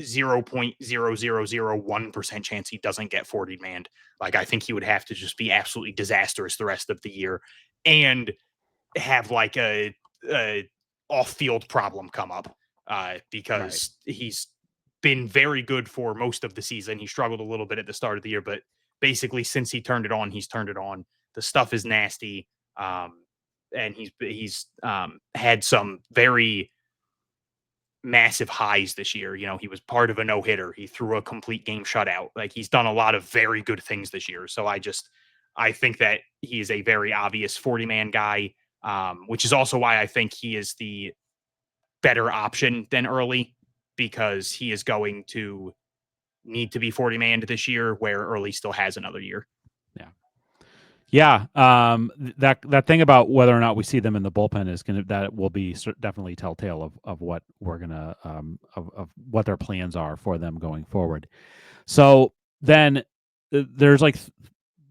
0.0001% chance he doesn't get 40 man. Like, I think he would have to just be absolutely disastrous the rest of the year and have like a off-field problem come up, because he's been very good for most of the season. He struggled a little bit at the start of the year, but basically since he turned it on, he's turned it on. The stuff is nasty, and he's had some very massive highs this year. You know, he was part of a no-hitter. He threw a complete game shutout. Like, he's done a lot of very good things this year. So I think that he is a very obvious 40-man guy, which is also why I think he is the better option than Early, because he is going to need to be 40-man this year, where Early still has another year. Yeah. That thing about whether or not we see them in the bullpen is that will be definitely telltale of what we're gonna of what their plans are for them going forward. So then there's like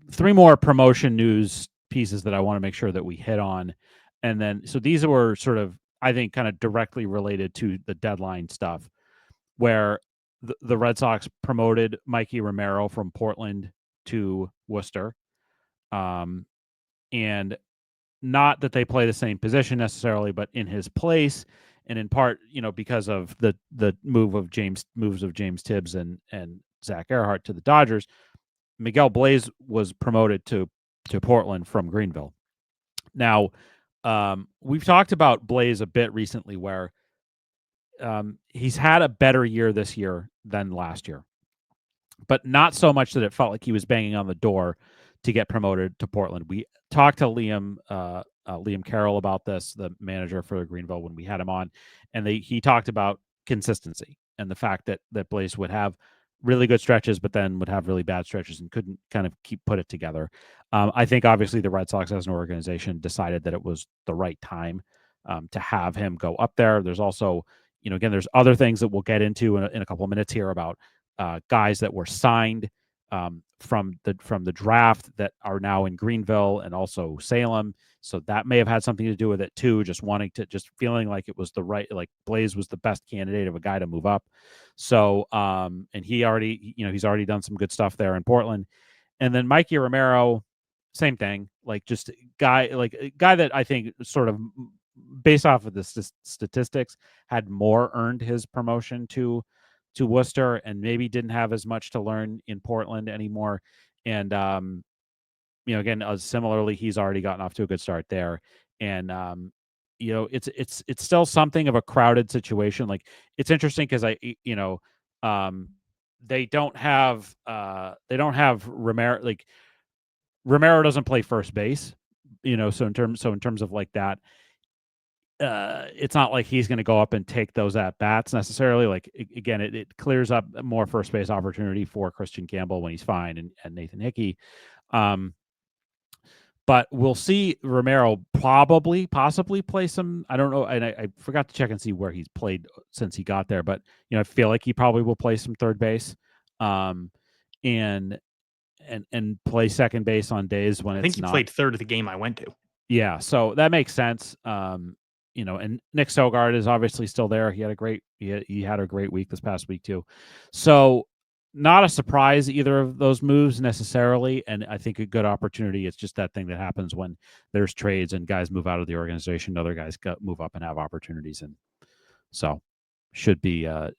three more promotion news pieces that I want to make sure that we hit on, and then so these were sort of, I think, kind of directly related to the deadline stuff, where the Red Sox promoted Mikey Romero from Portland to Worcester. And not that they play the same position necessarily, but in his place, and in part, because of the moves of James Tibbs and Zach Earhart to the Dodgers, Miguel Blaze was promoted to Portland from Greenville. Now, we've talked about Blaze a bit recently, where he's had a better year this year than last year, but not so much that it felt like he was banging on the door to get promoted to Portland. We talked to Liam Carroll about this, the manager for Greenville, when we had him on, and he talked about consistency and the fact that Blaze would have really good stretches, but then would have really bad stretches and couldn't kind of put it together. I think obviously the Red Sox as an organization decided that it was the right time to have him go up there. There's also, again, there's other things that we'll get into in a couple of minutes here about guys that were signed from the draft that are now in Greenville and also Salem. So that may have had something to do with it too. Just feeling like it was the right, like Blaze was the best candidate of a guy to move up. So, and he's already done some good stuff there in Portland. And then Mikey Romero, same thing, like just a guy that I think sort of based off of the statistics had more earned his promotion to Worcester, and maybe didn't have as much to learn in Portland anymore. And again, similarly, he's already gotten off to a good start there. And it's still something of a crowded situation. Like, it's interesting because they don't have Romero. Like, Romero doesn't play first base, so in terms of like that, it's not like he's going to go up and take those at bats necessarily. Like, again, it clears up more first base opportunity for Christian Campbell when he's fine, and Nathan Hickey. But we'll see Romero possibly play some. I don't know, and I forgot to check and see where he's played since he got there. But I feel like he probably will play some third base, and play second base on days when I think he played third of the game I went to. Yeah, so that makes sense. And Nick Sogard is obviously still there. He had a great week this past week too. So not a surprise either of those moves necessarily, and I think a good opportunity. It's just that thing that happens when there's trades and guys move out of the organization, other guys move up and have opportunities, and so should be a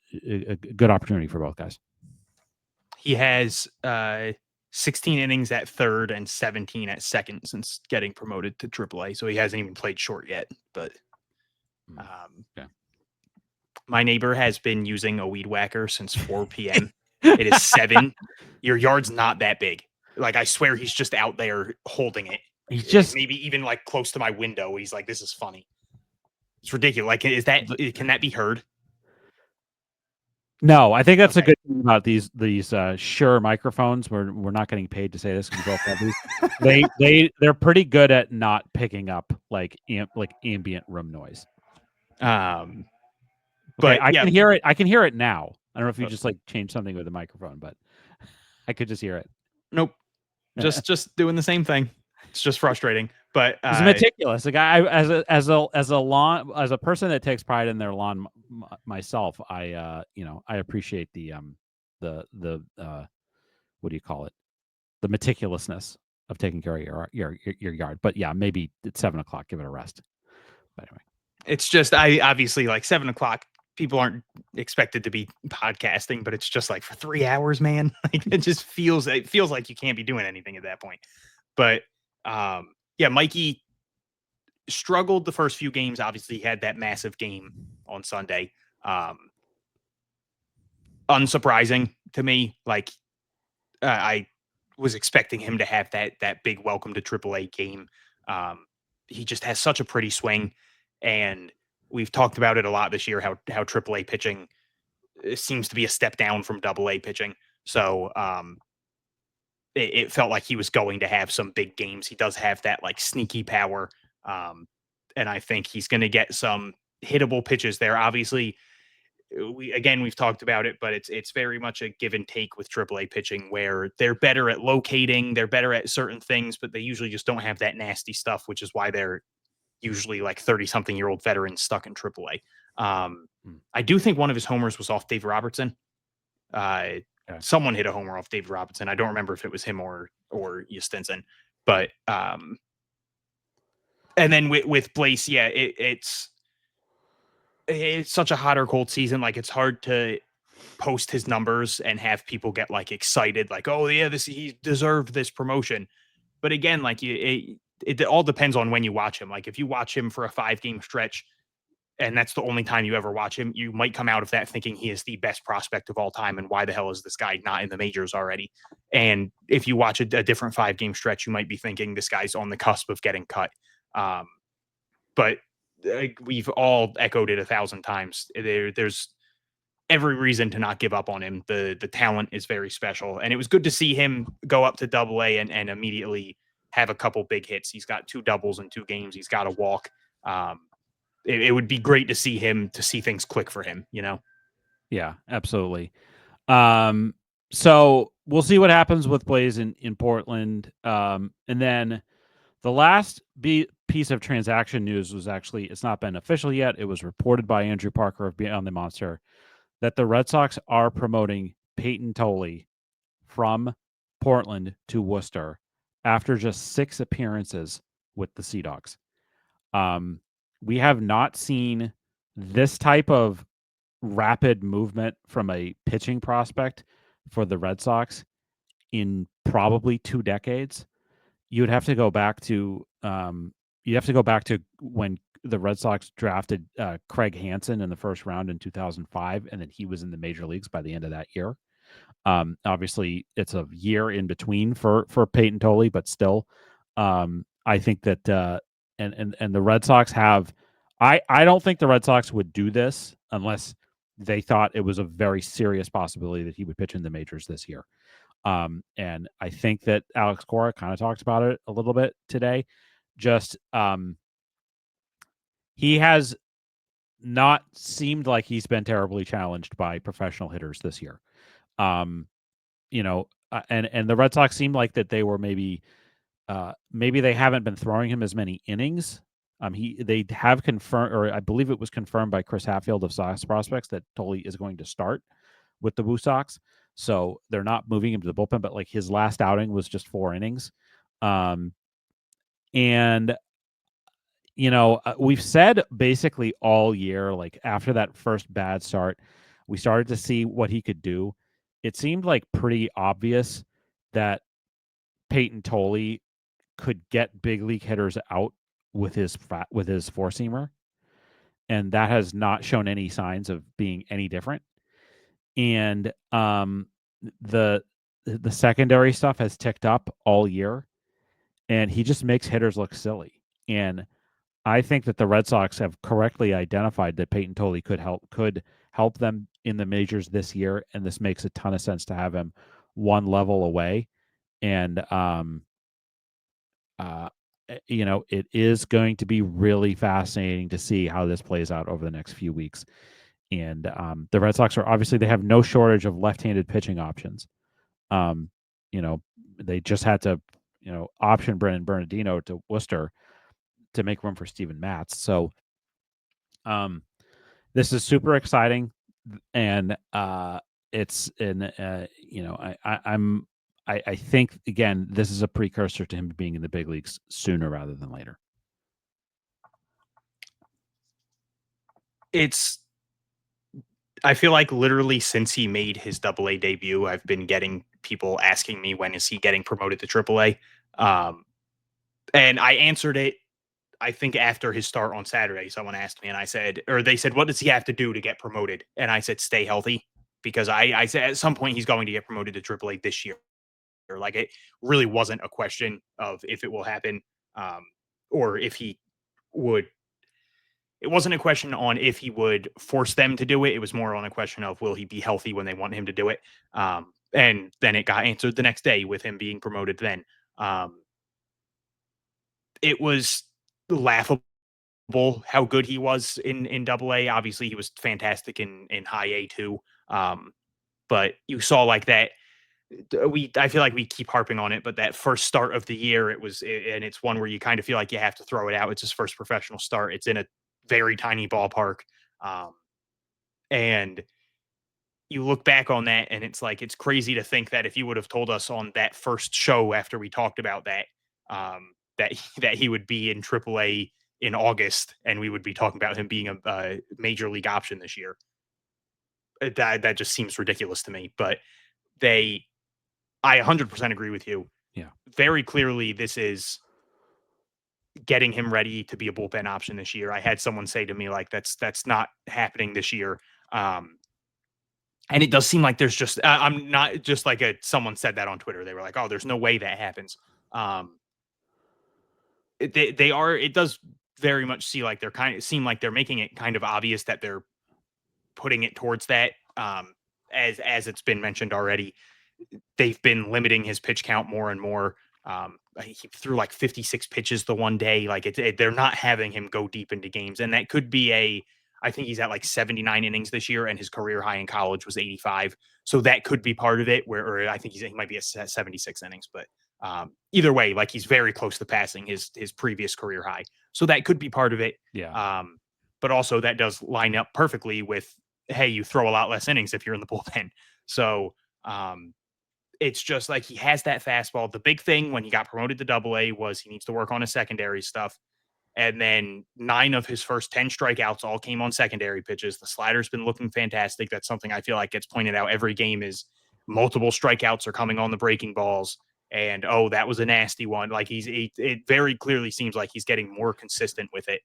good opportunity for both guys. He has 16 innings at third and 17 at second since getting promoted to AAA, so he hasn't even played short yet. But Yeah. my neighbor has been using a weed whacker since 4 p.m. It is 7. Your yard's not that big. Like, I swear he's just out there holding it. He's just maybe even like close to my window. He's like, this is funny. It's ridiculous. Like, can that be heard? No, I think that's a good thing about these Shure microphones. We're not getting paid to say this. We both have these. They're pretty good at not picking up like ambient room noise. But I can hear it. I can hear it now. I don't know if you just like changed something with the microphone, but I could just hear it. Nope. Just doing the same thing. It's just frustrating. But he's meticulous. Like as a person that takes pride in their lawn myself, I appreciate the what do you call it? The meticulousness of taking care of your yard. But yeah, maybe it's 7 o'clock. Give it a rest. But anyway, it's just obviously like 7 o'clock. People aren't expected to be podcasting, but it's just like for 3 hours, man. Like it feels like you can't be doing anything at that point. But yeah, Mikey struggled the first few games. Obviously, he had that massive game on Sunday. Unsurprising to me. Like I was expecting him to have that big welcome to AAA game. He just has such a pretty swing, and we've talked about it a lot this year. How AAA pitching seems to be a step down from AA pitching. So it felt like he was going to have some big games. He does have that like sneaky power, and I think he's going to get some hittable pitches there. Obviously, we've talked about it, but it's very much a give and take with AAA pitching, where they're better at locating, they're better at certain things, but they usually just don't have that nasty stuff, which is why they're usually like 30-something-year-old veterans stuck in AAA. I do think one of his homers was off Dave Robertson. Someone hit a homer off David Robertson. I don't remember if it was him or Stinson, but and then with Blaze, yeah, it's such a hot or cold season. Like it's hard to post his numbers and have people get like excited, like, oh yeah, he deserved this promotion. But again, like it all depends on when you watch him. Like if you watch him for a 5-game stretch, and that's the only time you ever watch him, you might come out of that thinking he is the best prospect of all time. And why the hell is this guy not in the majors already? And if you watch a different 5-game stretch, you might be thinking this guy's on the cusp of getting cut. But we've all echoed it 1,000 times. There's every reason to not give up on him. The talent is very special. And it was good to see him go up to AA and immediately have a couple big hits. He's got 2 doubles in 2 games. He's got a walk. It would be great to see things click for him, you know? Yeah, absolutely. So we'll see what happens with Blaze in Portland. And then the last piece of transaction news was actually, it's not been official yet. It was reported by Andrew Parker of Beyond the Monster that the Red Sox are promoting Peyton Tolley from Portland to Worcester after just 6 appearances with the Sea Dogs. We have not seen this type of rapid movement from a pitching prospect for the Red Sox in probably 2 decades. You'd have to go back to when the Red Sox drafted Craig Hansen in the first round in 2005, and then he was in the major leagues by the end of that year. Obviously, it's a year in between for Peyton Tolley, but still, I think that and the Red Sox have. I don't think the Red Sox would do this unless they thought it was a very serious possibility that he would pitch in the majors this year. And I think that Alex Cora kind of talked about it a little bit today. Just he has not seemed like he's been terribly challenged by professional hitters this year. And the Red Sox seemed like that they were maybe they haven't been throwing him as many innings. They have confirmed, or I believe it was confirmed by Chris Hatfield of Sox Prospects, that Tolley is going to start with the Blue Sox. so they're not moving him to the bullpen. But like his last outing was just 4 innings, um, and we've said basically all year, like after that first bad start, we started to see what he could do. It seemed like pretty obvious that Peyton Tolley could get big league hitters out with his four seamer, and that has not shown any signs of being any different. And the the secondary stuff has ticked up all year, and he just makes hitters look silly. And I think that the Red Sox have correctly identified that Peyton Tolley could help them in the majors this year, and this makes a ton of sense to have him one level away. And it is going to be really fascinating to see how this plays out over the next few weeks. And the Red Sox are obviously they have no shortage of left-handed pitching options. Um, they just had to option Brennan Bernardino to Worcester to make room for Steven Matz. So this is super exciting, and it's I think again this is a precursor to him being in the big leagues sooner rather than later. I feel like literally since he made his AA debut, I've been getting people asking me when is he getting promoted to AAA, and I answered it. I think after his start on Saturday, someone asked me, and they said, "What does he have to do to get promoted?" And I said, "Stay healthy," because I said at some point he's going to get promoted to AAA this year. Like it really wasn't a question of if it will happen, or if he would. It wasn't a question on if he would force them to do it. It was more on a question of will he be healthy when they want him to do it. And then it got answered the next day with him being promoted. Then it was laughable how good he was in Double A. Obviously, he was fantastic in High A too. But you saw like that. I feel like we keep harping on it, but that first start of the year, and it's one where you kind of feel like you have to throw it out. It's his first professional start. It's in a very tiny ballpark, and you look back on that, and it's like it's crazy to think that if you would have told us on that first show after we talked about that, that he would be in AAA in August, and we would be talking about him being a major league option this year. That just seems ridiculous to me. But I 100% agree with you. Yeah. Very clearly, this is getting him ready to be a bullpen option this year. I had someone say to me like that's not happening this year. And it does seem like there's just I'm not just like someone said that on Twitter. They were like, "Oh, there's no way that happens." It does very much seem like they're making it kind of obvious that they're putting it towards that. As it's been mentioned already, they've been limiting his pitch count more and more. He threw like 56 pitches the one day. Like they're not having him go deep into games, and that could be I think he's at like 79 innings this year, and his career high in college was 85. So that could be part of it. Or I think he might be at 76 innings, but either way, like he's very close to passing his previous career high. So that could be part of it. Yeah. But also that does line up perfectly with hey, you throw a lot less innings if you're in the bullpen. So it's just like he has that fastball. The big thing when he got promoted to Double A was he needs to work on his secondary stuff. And then 9 of his first 10 strikeouts all came on secondary pitches. The slider's been looking fantastic. That's something I feel like gets pointed out every game is multiple strikeouts are coming on the breaking balls. And, oh, that was a nasty one. Like it very clearly seems like he's getting more consistent with it.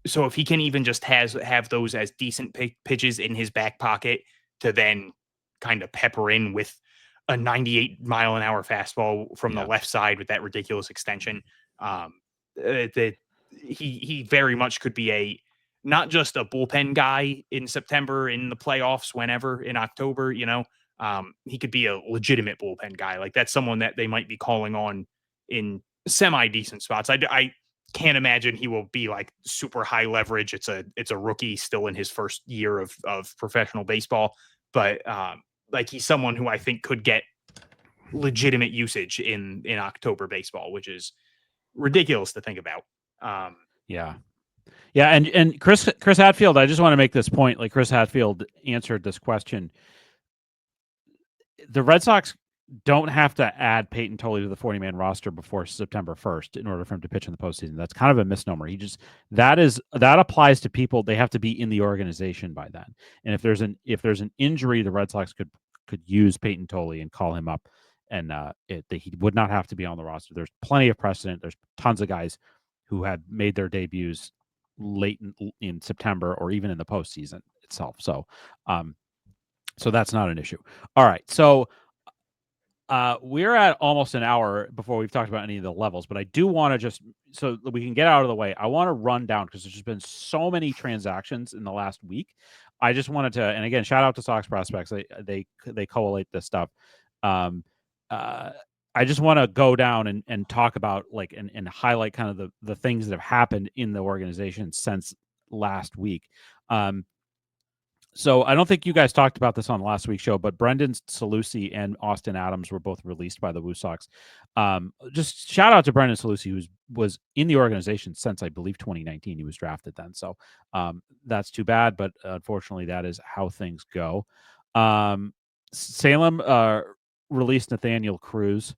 So if he can even just have those as decent pitches in his back pocket to then kind of pepper in with a 98-mile-an-hour fastball from the left side with that ridiculous extension, that he very much could be not just a bullpen guy in September, in the playoffs, whenever, in October, he could be a legitimate bullpen guy. Like that's someone that they might be calling on in semi-decent spots. I can't imagine he will be like super high leverage. It's a rookie still in his first year of professional baseball, but like he's someone who I think could get legitimate usage in October baseball, which is ridiculous to think about. Yeah. And Chris Hadfield, I just want to make this point. Like Chris Hadfield answered this question the Red Sox don't have to add Peyton Tolley to the 40-man roster before September 1st in order for him to pitch in the postseason. That's kind of a misnomer. That applies to people. They have to be in the organization by then. And if there's an injury, the Red Sox could use Peyton Tolley and call him up, and he would not have to be on the roster. There's plenty of precedent. There's tons of guys who had made their debuts late in September or even in the postseason itself. So that's not an issue. All right. So we're at almost an hour before we've talked about any of the levels, but I do want to just so that we can get out of the way. I want to run down because there's just been so many transactions in the last week. I just wanted to, and again, shout out to Sox Prospects. They collate this stuff. Um, I just want to go down and talk about and highlight kind of the things that have happened in the organization since last week. So I don't think you guys talked about this on last week's show, but Brendan Salusi and Austin Adams were both released by the Woo Sox. Just shout out to Brendan Salusi, who was in the organization since I believe 2019. He was drafted then, so that's too bad. But unfortunately, that is how things go. Salem released Nathaniel Cruz.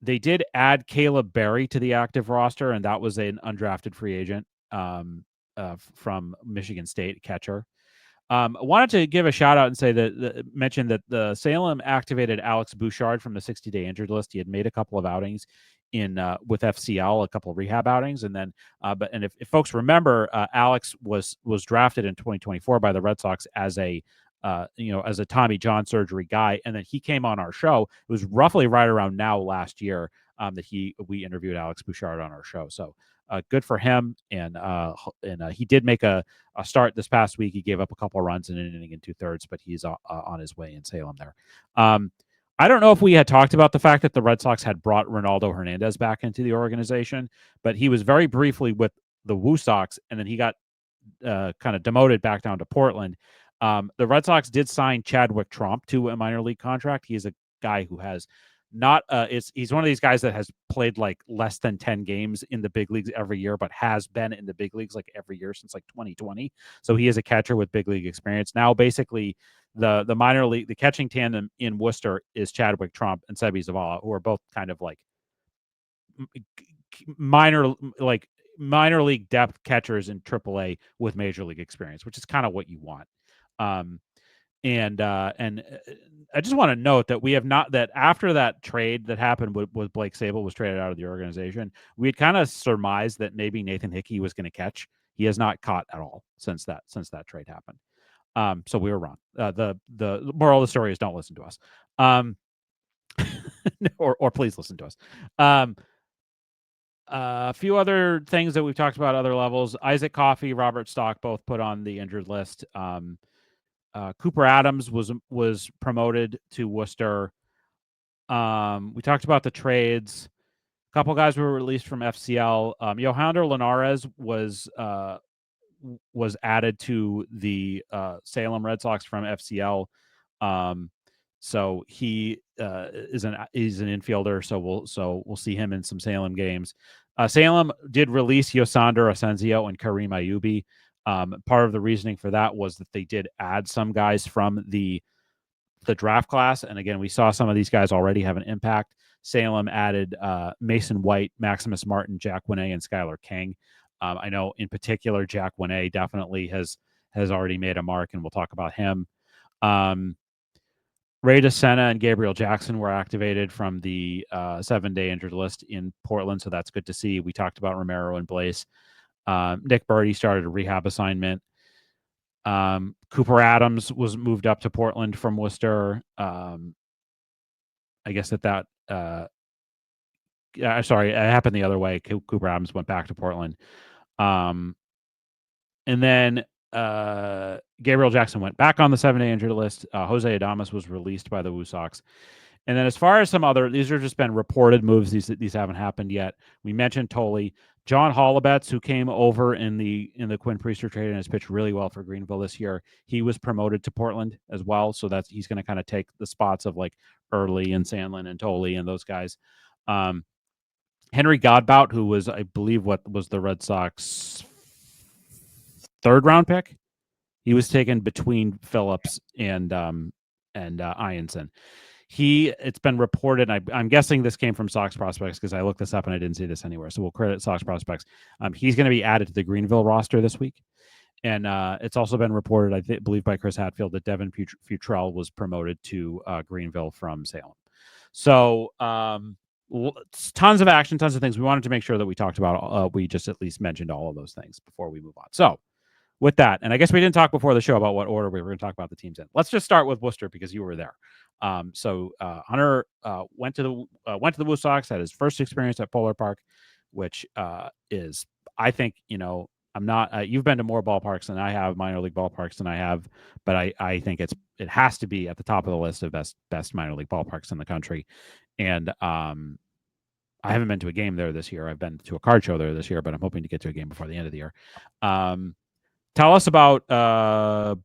They did add Caleb Berry to the active roster, and that was an undrafted free agent from Michigan State, catcher. I wanted to give a shout out and say mention that the Salem activated Alex Bouchard from the 60-day injured list. He had made a couple of outings with FCL, a couple of rehab outings, and then if folks remember, Alex was drafted in 2024 by the Red Sox as a Tommy John surgery guy, and then he came on our show. It was roughly right around now last year that we interviewed Alex Bouchard on our show. So good for him, and he did make a start this past week. He gave up a couple of runs in an inning and 2/3, but he's on his way in Salem there. I don't know if we had talked about the fact that the Red Sox had brought Ronaldo Hernandez back into the organization, but he was very briefly with the Woo Sox, and then he got kind of demoted back down to Portland. The Red Sox did sign Chadwick Tromp to a minor league contract. He is a guy who has not he's one of these guys that has played like less than 10 games in the big leagues every year, but has been in the big leagues like every year since like 2020. So he is a catcher with big league experience. Now basically the minor league, the catching tandem in Worcester is Chadwick Tromp and Sebi Zavala, who are both kind of like minor league depth catchers in AAA with major league experience, which is kind of what you want. And I just want to note that we have not, that after that trade that happened with Blake Sable was traded out of the organization, we had kind of surmised that maybe Nathan Hickey was going to catch. He has not caught at all since that trade happened. So we were wrong. The moral of the story is don't listen to us. Or please listen to us. A few other things that we've talked about, other levels. Isaac Coffey, Robert Stock, both put on the injured list. Cooper Adams was promoted to Worcester. We talked about the trades. A couple guys were released from FCL. Yohander Linares was added to the Salem Red Sox from FCL. So he is an infielder. So we'll see him in some Salem games. Salem did release Yosander Asensio and Kareem Ayubi. Part of the reasoning for that was that they did add some guys from the draft class. And again, we saw some of these guys already have an impact. Salem added Mason White, Maximus Martin, Jack Winay, and Skylar King. I know in particular, Jack Winay definitely has already made a mark, and we'll talk about him. Ray DeSena and Gabriel Jackson were activated from the 7-day injured list in Portland, so that's good to see. We talked about Romero and Blaze. Nick Birdie started a rehab assignment. Cooper Adams was moved up to Portland from Worcester. I guess sorry, it happened the other way. Cooper Adams went back to Portland. And then Gabriel Jackson went back on the 7-day injured list. Jose Adames was released by the Woo Sox. And then as far as some other, these are just been reported moves. These haven't happened yet. We mentioned Tolley. John Hollabetz, who came over in the Quinn Priester trade and has pitched really well for Greenville this year, he was promoted to Portland as well. So he's going to kind of take the spots of like Early and Sandlin and Tolley and those guys. Henry Godbout, who was, I believe, what was the Red Sox 3rd round pick. He was taken between Phillips and and Ianson. It's been reported. I'm guessing this came from Sox Prospects because I looked this up and I didn't see this anywhere. So we'll credit Sox Prospects. He's going to be added to the Greenville roster this week. And it's also been reported, I believe, by Chris Hatfield that Devin Futrell was promoted to Greenville from Salem. So tons of action, tons of things. We wanted to make sure that we talked about, we just at least mentioned all of those things before we move on. So with that, and I guess we didn't talk before the show about what order we were going to talk about the teams in. Let's just start with Worcester because you were there. So Hunter went to the Woo Sox, had his first experience at Polar Park, which is, I think, I'm not. You've been to more ballparks than I have, minor league ballparks than I have, but I think it has to be at the top of the list of best minor league ballparks in the country. And I haven't been to a game there this year. I've been to a card show there this year, but I'm hoping to get to a game before the end of the year. Tell us about the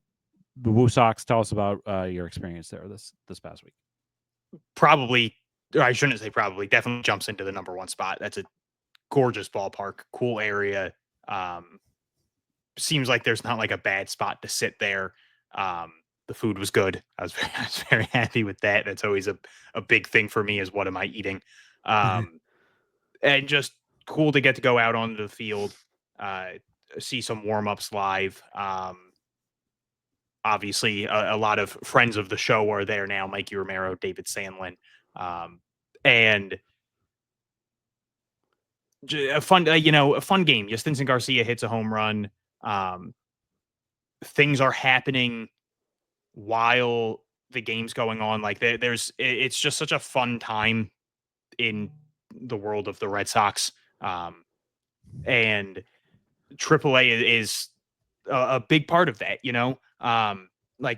Woo Sox. Tell us about your experience there this past week. Probably, or I shouldn't say probably, definitely jumps into the number one spot. That's a gorgeous ballpark, cool area. Seems like there's not like a bad spot to sit there. The food was good. I was very happy with that. That's always a big thing for me is what am I eating? And just cool to get to go out onto the field, see some warm-ups live. Obviously, a lot of friends of the show are there now, Mikey Romero, David Sandlin, and a fun game. Yastinson Garcia hits a home run. Things are happening while the game's going on. Like it's just such a fun time in the world of the Red Sox. And AAA is a big part of that,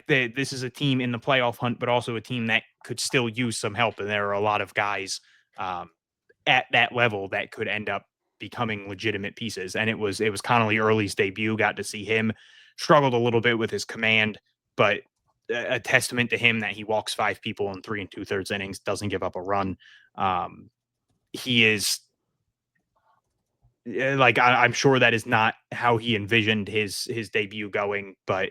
this is a team in the playoff hunt, but also a team that could still use some help. And there are a lot of guys at that level that could end up becoming legitimate pieces. And it was Connolly Early's debut. Got to see him struggled a little bit with his command, but a testament to him that he walks 5 people in 3 2/3 innings, doesn't give up a run. He is I'm sure that is not how he envisioned his debut going, but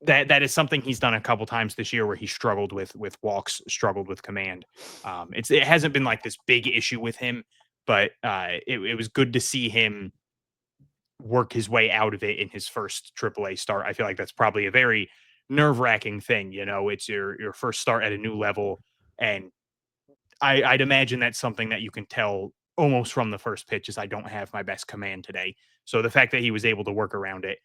that is something he's done a couple times this year where he struggled with walks, struggled with command. It hasn't been like this big issue with him, but it was good to see him work his way out of it in his first AAA start. I feel like that's probably a very nerve-wracking thing. It's your first start at a new level, and I'd imagine that's something that you can tell almost from the first pitch is I don't have my best command today. So the fact that he was able to work around it,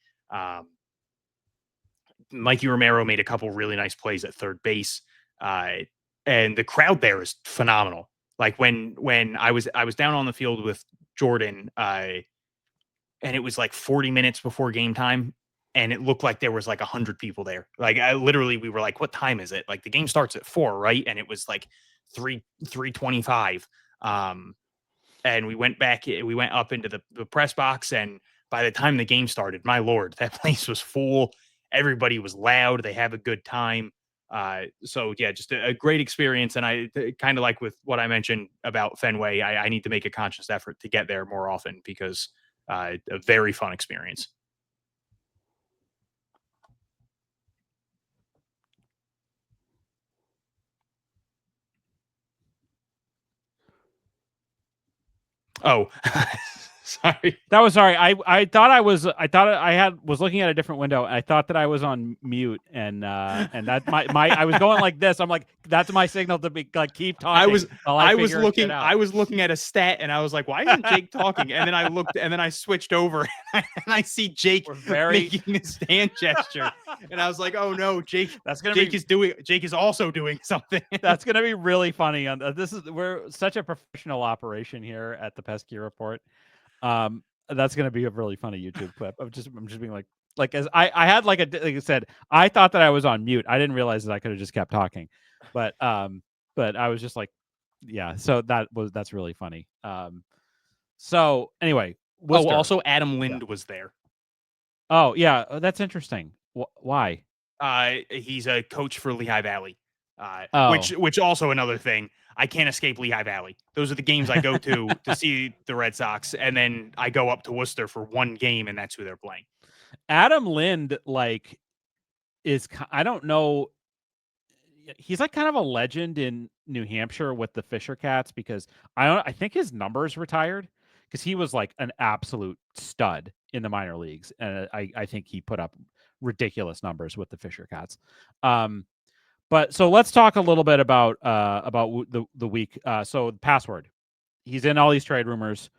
Mikey Romero made a couple really nice plays at third base, and the crowd there is phenomenal. Like when I was down on the field with Jordan, and it was like 40 minutes before game time, and it looked like there was like 100 people there. Like we were like, "What time is it?" Like the game starts at 4, right? And it was like 3:25. And we went up into the press box, and by the time the game started, my Lord, that place was full. Everybody was loud. They have a good time. So yeah, just a great experience. And I kind of like with what I mentioned about Fenway, I need to make a conscious effort to get there more often because a very fun experience. Oh, sorry. That was sorry. I thought I was looking at a different window. I thought that I was on mute, and that my I was going like this. I'm like, that's my signal to be like keep talking. I was looking at a stat, and I was like, why isn't Jake talking? And then I looked, and then I switched over, and I see Jake making his hand gesture, and I was like, oh no, Jake is also doing something. That's gonna be really funny. We're such a professional operation here at the Pesky Report. That's gonna be a really funny YouTube clip. I'm just being like as I had like I said, I thought that I was on mute. I didn't realize that I could have just kept talking, but I was just like, yeah. So that's really funny. So anyway, Worcester. Also Adam Lind was there. Oh yeah, that's interesting. Why? He's a coach for Lehigh Valley. Which also another thing. I can't escape Lehigh Valley. Those are the games I go to see the Red Sox, and then I go up to Worcester for one game, and that's who they're playing. Adam Lind, I don't know he's like kind of a legend in New Hampshire with the Fisher Cats because I think his numbers retired because he was like an absolute stud in the minor leagues, and I think he put up ridiculous numbers with the Fisher Cats. But so let's talk a little bit about the week. So password, he's in all these trade rumors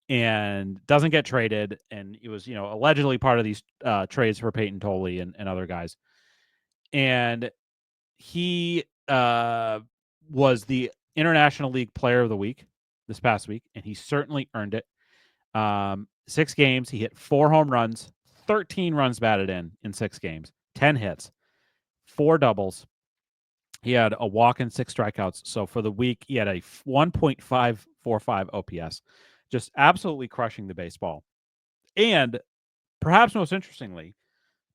and doesn't get traded, and he was allegedly part of these trades for Peyton Tolley and other guys, and he was the International League Player of the Week this past week, and he certainly earned it. 6 games, he hit 4 home runs, 13 runs batted in 6 games, 10 hits, 4 doubles. He had a walk and 6 strikeouts. So for the week, he had a 1.545 OPS, just absolutely crushing the baseball. And perhaps most interestingly,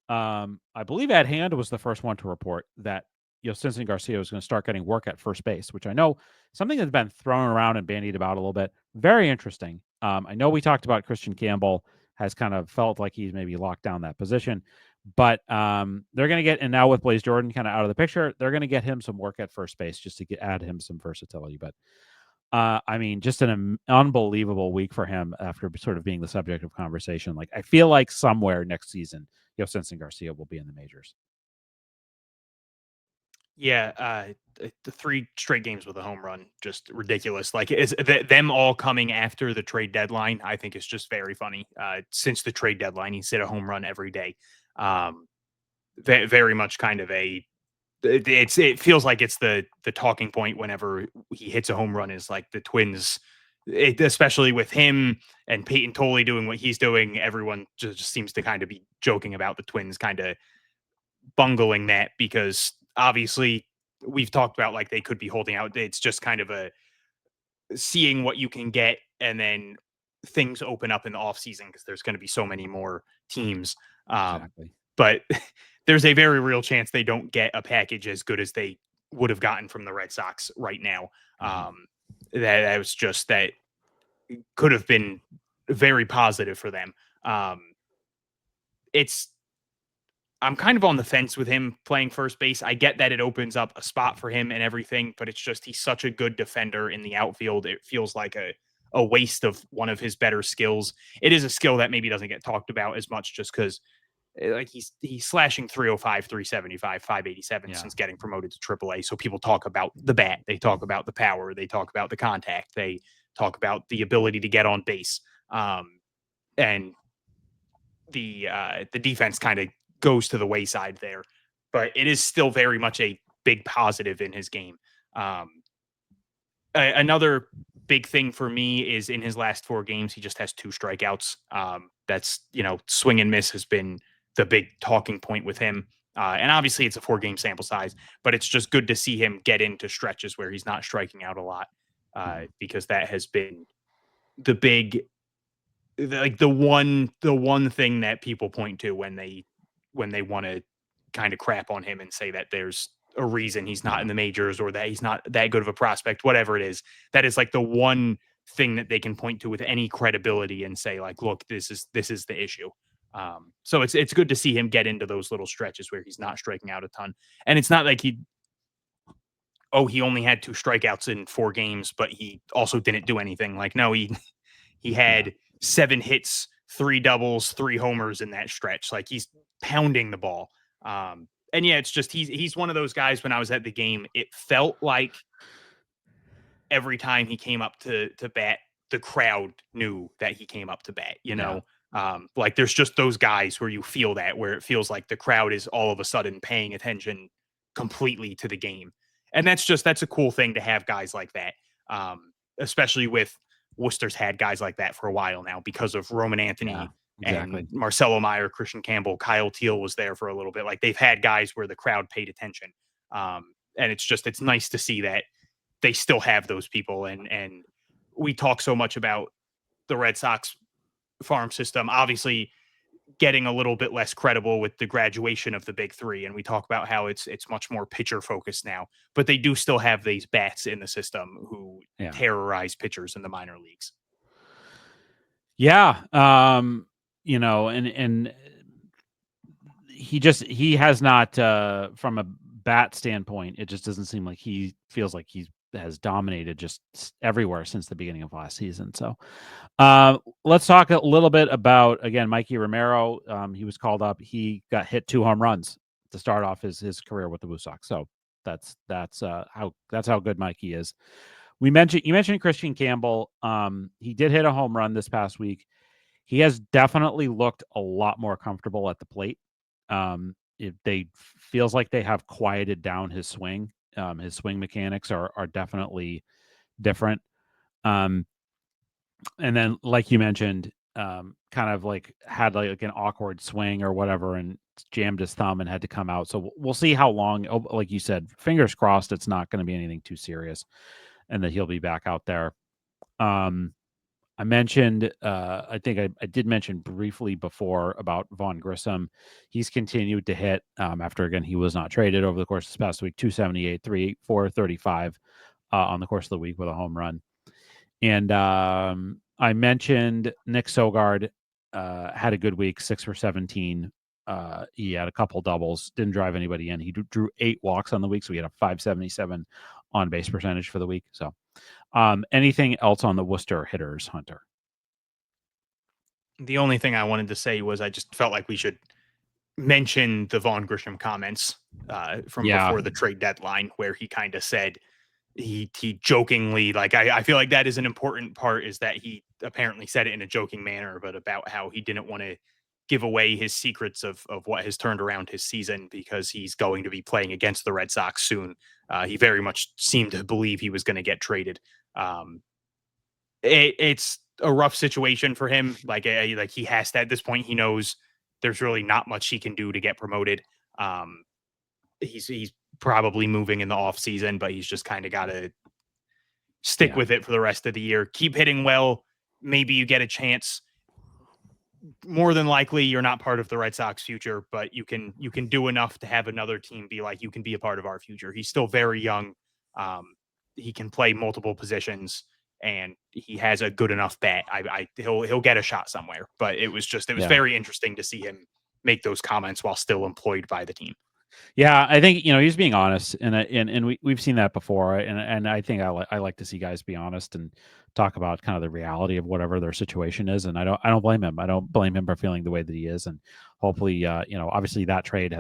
I believe Ed Hand was the first one to report that Yostinson Garcia was going to start getting work at first base, which I know something that's been thrown around and bandied about a little bit. Very interesting. I know we talked about Christian Campbell has kind of felt like he's maybe locked down that position, but they're going to get, and now with Blaze Jordan kind of out of the picture, they're going to get him some work at first base just to add him some versatility. But I mean, just an unbelievable week for him after sort of being the subject of conversation. Like, I feel like somewhere next season, Yostinson Garcia will be in the majors. Yeah, the 3 straight games with a home run, just ridiculous. Like, them all coming after the trade deadline, I think is just very funny. Since the trade deadline, he's hit a home run every day. Um, very much kind of it feels like it's the talking point whenever he hits a home run is like the Twins, especially with him and Peyton Tolley doing what he's doing. Everyone just seems to kind of be joking about the Twins kind of bungling that because obviously we've talked about like they could be holding out. It's just kind of a seeing what you can get and then things open up in the offseason because there's going to be so many more teams. Exactly. But there's a very real chance they don't get a package as good as they would have gotten from the Red Sox right now. Mhm. That was just that could have been very positive for them. It's I'm kind of on the fence with him playing first base. I get that it opens up a spot for him and everything, but it's just he's such a good defender in the outfield. It feels like a waste of one of his better skills. It is a skill that maybe doesn't get talked about as much just because like he's slashing 305, 375, 587 Yeah. since getting promoted to AAA. So people talk about the bat, they talk about the power, they talk about the contact, they talk about the ability to get on base. And the defense kind of goes to the wayside there, but it is still very much a big positive in his game. Another big thing for me is in his last 4 games, he just has 2 strikeouts. That's swing and miss has been the big talking point with him. And obviously, it's a 4-game sample size, but it's just good to see him get into stretches where he's not striking out a lot Mhm. because that has been the big like the one thing that people point to when they want to kind of crap on him and say that there's a reason he's not Yeah. in the majors or that he's not that good of a prospect, whatever it is. That is like the one thing that they can point to with any credibility and say like, look, this is the issue. So it's good to see him get into those little stretches where he's not striking out a ton, and it's not like he only had 2 strikeouts in 4 games, but he also didn't do anything. Like, no, he Yeah. had 7 hits, 3 doubles, 3 homers in that stretch. Like he's pounding the ball. And yeah, it's just he's one of those guys. When I was at the game, it felt like every time he came up to bat, the crowd knew that he came up to bat. Yeah. Like there's just those guys where you feel that where it feels like the crowd is all of a sudden paying attention completely to the game, and that's a cool thing to have guys like that. Especially with Worcester's had guys like that for a while now because of Roman Yeah. Anthony and Exactly. Marcelo Meyer, Christian Campbell, Kyle Teal was there for a little bit. Like they've had guys where the crowd paid attention. And it's nice to see that they still have those people. And we talk so much about the Red Sox farm system, obviously getting a little bit less credible with the graduation of the big three. And we talk about how it's much more pitcher focused now, but they do still have these bats in the system who Yeah. terrorize pitchers in the minor leagues. Yeah. And he has not from a bat standpoint, it just doesn't seem like he feels like he has dominated just everywhere since the beginning of last season. So let's talk a little bit about, again, Mikey Romero. He was called up. He got hit 2 home runs to start off his career with the Blue Sox. So that's how good Mikey is. You mentioned Christian Campbell. He did hit a home run this past week. He has definitely looked a lot more comfortable at the plate. They feels like they have quieted down his swing. His swing mechanics are definitely different. And then, like you mentioned, kind of like had like an awkward swing or whatever, and jammed his thumb and had to come out. So we'll see how long. Like you said, fingers crossed, it's not going to be anything too serious, and that he'll be back out there. I mentioned, I think I did mention briefly before about Vaughn Grissom. He's continued to hit after, again, he was not traded over the course of this past week. 278, 384, 35 on the course of the week with a home run. And I mentioned Nick Sogard had a good week, 6 for 17. He had a couple doubles, didn't drive anybody in. He drew 8 walks on the week, so he had a 577 on base percentage for the week. So anything else on the Worcester hitters, Hunter? The only thing I wanted to say was I just felt like we should mention the Vaughn Grisham comments from before the trade deadline, where he kind of said he jokingly, like, I feel like that is an important part, is that he apparently said it in a joking manner, but about how he didn't want to give away his secrets of what has turned around his season because he's going to be playing against the Red Sox soon. He very much seemed to believe he was going to get traded. It's a rough situation for him. Like he has to, at this point, he knows there's really not much he can do to get promoted. He's probably moving in the off season, but he's just kind of got to stick with it for the rest of the year. Keep hitting well. Maybe you get a chance. More than likely, you're not part of the Red Sox future, but you can do enough to have another team be like, you can be a part of our future. He's still very young. He can play multiple positions, and he has a good enough bat. He'll get a shot somewhere. But it was very interesting to see him make those comments while still employed by the team. Yeah, I think he's being honest, and we've seen that before, and I think I like to see guys be honest and talk about kind of the reality of whatever their situation is, and I don't blame him. I don't blame him for feeling the way that he is, and hopefully, obviously that trade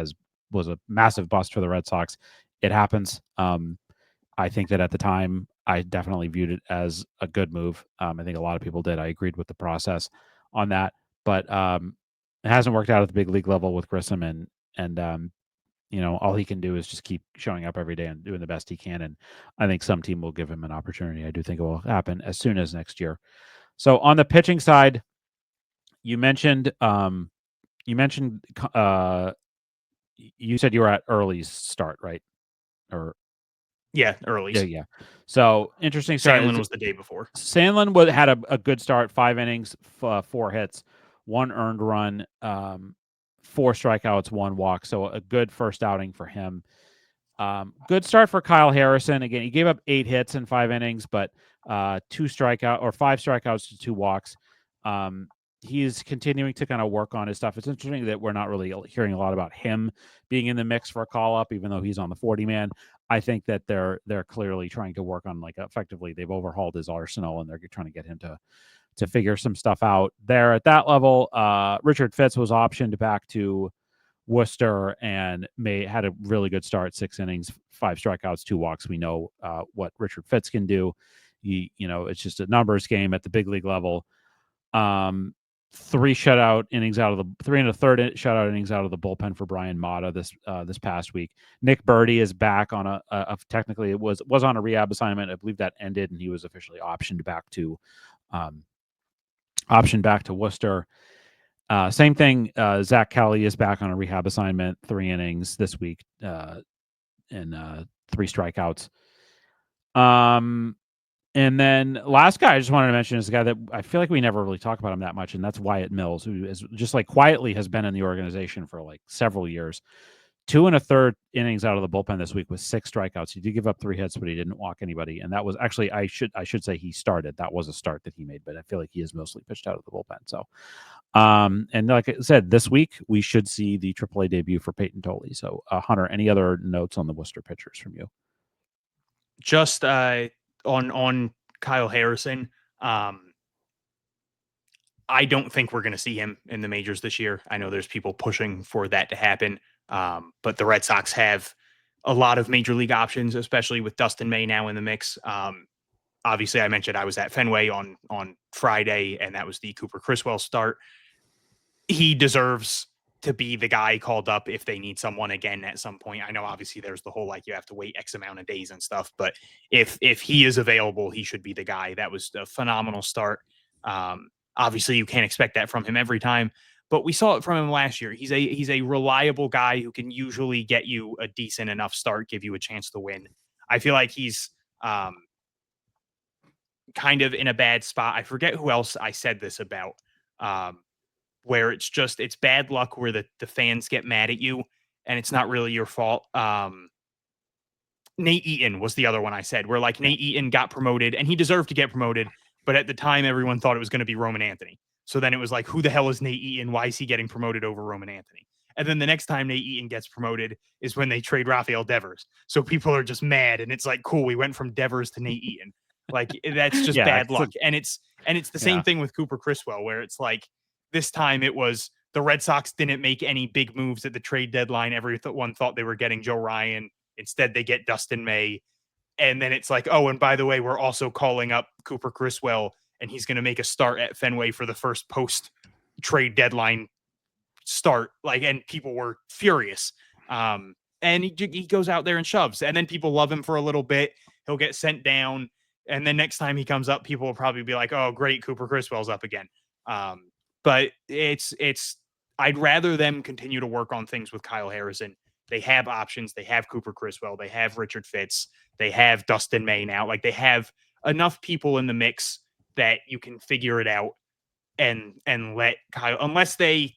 was a massive bust for the Red Sox. It happens. I think that at the time I definitely viewed it as a good move. I think a lot of people did. I agreed with the process on that, but it hasn't worked out at the big league level with Grissom, and all he can do is just keep showing up every day and doing the best he can. And I think some team will give him an opportunity. I do think it will happen as soon as next year. So on the pitching side, you mentioned you said you were at Early's start, right? Or yeah, Early's. Yeah. So interesting start. Sandlin was the day before. Sandlin had a good start, 5 innings, 4 hits, 1 earned run, 4 strikeouts, 1 walk. So a good first outing for him. Good start for Kyle Harrison. Again, he gave up 8 hits in 5 innings, but 5 strikeouts to 2 walks. He's continuing to kind of work on his stuff. It's interesting that we're not really hearing a lot about him being in the mix for a call up, even though he's on the 40 man. I think that they're clearly trying to work on, like, effectively they've overhauled his arsenal, and they're trying to get him to figure some stuff out there at that level. Richard Fitz was optioned back to Worcester and had a really good start, 6 innings, 5 strikeouts, 2 walks. We know what Richard Fitz can do. It's just a numbers game at the big league level. 3 shutout innings out of the 3 1/3 shutout innings out of the bullpen for Brian Mata this past week. Nick Birdie is back on technically it was on a rehab assignment. I believe that ended, and he was officially optioned back to Worcester. Same thing. Zach Kelly is back on a rehab assignment, 3 innings this week, and 3 strikeouts. And then last guy I just wanted to mention is a guy that I feel like we never really talk about him that much, and that's Wyatt Mills, who is just, like, quietly has been in the organization for, like, several years. 2 1/3 innings out of the bullpen this week with 6 strikeouts. He did give up 3 hits, but he didn't walk anybody. And that was actually I should say he started. That was a start that he made, but I feel like he is mostly pitched out of the bullpen. So, and like I said, this week we should see the AAA debut for Peyton Tolley. So, Hunter, any other notes on the Worcester pitchers from you? Just on Kyle Harrison. I don't think we're going to see him in the majors this year. I know there's people pushing for that to happen, but the Red Sox have a lot of major league options, especially with Dustin May now in the mix. Obviously, I mentioned I was at Fenway on Friday, and that was the Cooper Criswell start. He deserves to be the guy called up if they need someone again at some point. I know obviously there's the whole like you have to wait X amount of days and stuff, but if he is available, he should be the guy. That was a phenomenal start. Obviously, you can't expect that from him every time, but we saw it from him last year. He's a reliable guy who can usually get you a decent enough start, give you a chance to win. I feel like he's kind of in a bad spot. I forget who else I said this about. Where it's bad luck where the fans get mad at you and it's not really your fault. Nate Eaton was the other one I said, where like Nate Eaton got promoted and he deserved to get promoted, but at the time everyone thought it was going to be Roman Anthony. So then it was like, who the hell is Nate Eaton? Why is he getting promoted over Roman Anthony? And then the next time Nate Eaton gets promoted is when they trade Rafael Devers. So people are just mad and it's like, cool, we went from Devers to Nate Eaton. Like that's just bad luck. And it's the same thing with Cooper Criswell, where it's like this time it was the Red Sox didn't make any big moves at the trade deadline. Everyone thought they were getting Joe Ryan. Instead, they get Dustin May. And then it's like, oh, and by the way, we're also calling up Cooper Criswell, and he's going to make a start at Fenway for the first post-trade deadline start. Like, and people were furious. And he goes out there and shoves. And then people love him for a little bit. He'll get sent down. And then next time he comes up, people will probably be like, oh, great, Cooper Criswell's up again. But I'd rather them continue to work on things with Kyle Harrison. They have options. They have Cooper Criswell. They have Richard Fitz. They have Dustin May now. Like they have enough people in the mix that you can figure it out and let Kyle, unless they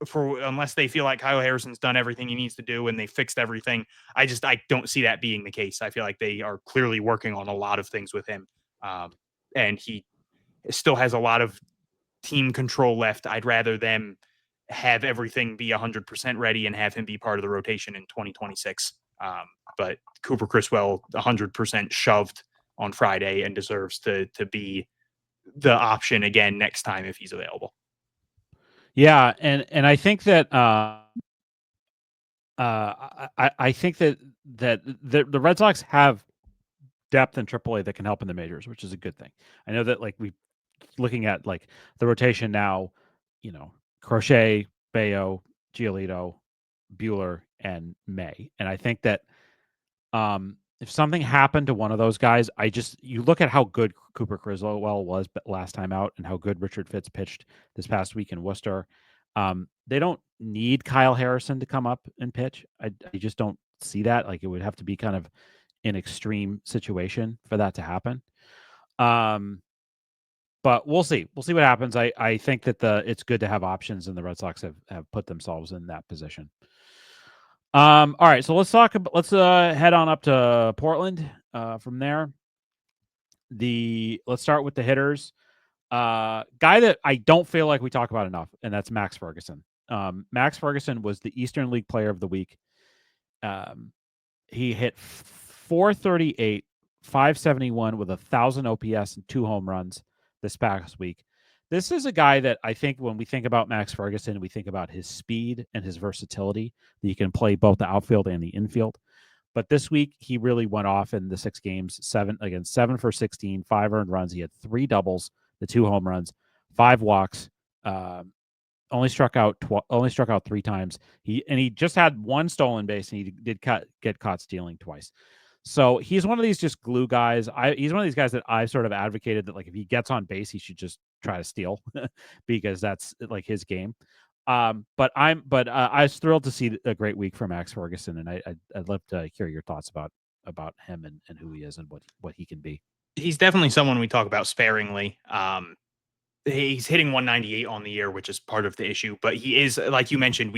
feel like Kyle Harrison's done everything he needs to do and they fixed everything. I don't see that being the case. I feel like they are clearly working on a lot of things with him. And he still has a lot of team control left. I'd rather them have everything be 100% ready and have him be part of the rotation in 2026. But Cooper Criswell 100% shoved on Friday and deserves to be the option again next time if he's available. Yeah, and I think that I think that the Red Sox have depth in AAA that can help in the majors, which is a good thing. I know that like we looking at like the rotation now, Crochet, Bayo, Giolito, Bueller, and May. And I think that if something happened to one of those guys, you look at how good Cooper Criswell was last time out and how good Richard Fitz pitched this past week in Worcester. They don't need Kyle Harrison to come up and pitch. I just don't see that. Like it would have to be kind of an extreme situation for that to happen. But we'll see. We'll see what happens. I think that it's good to have options, and the Red Sox have put themselves in that position. All right, so let's head on up to Portland. From there, let's start with the hitters. Guy that I don't feel like we talk about enough, and that's Max Ferguson. Max Ferguson was the Eastern League Player of the Week. He hit 438, 571 with 1,000 OPS and 2 home runs this past week. This is a guy that I think when we think about Max Ferguson, we think about his speed and his versatility, that he can play both the outfield and the infield. But this week, he really went off in the 6 games, 7 for 16, 5 earned runs. He had 3 doubles, the 2 home runs, 5 walks, only struck out 3 times. He just had 1 stolen base, and he did get caught stealing twice. So he's one of these just glue guys. He's one of these guys that I've sort of advocated that like if he gets on base, he should just try to steal because that's like his game. But I was thrilled to see a great week from Max Ferguson, and I'd love to hear your thoughts about him and who he is and what he can be. He's definitely someone we talk about sparingly. He's hitting 198 on the year, which is part of the issue. But he is, like you mentioned,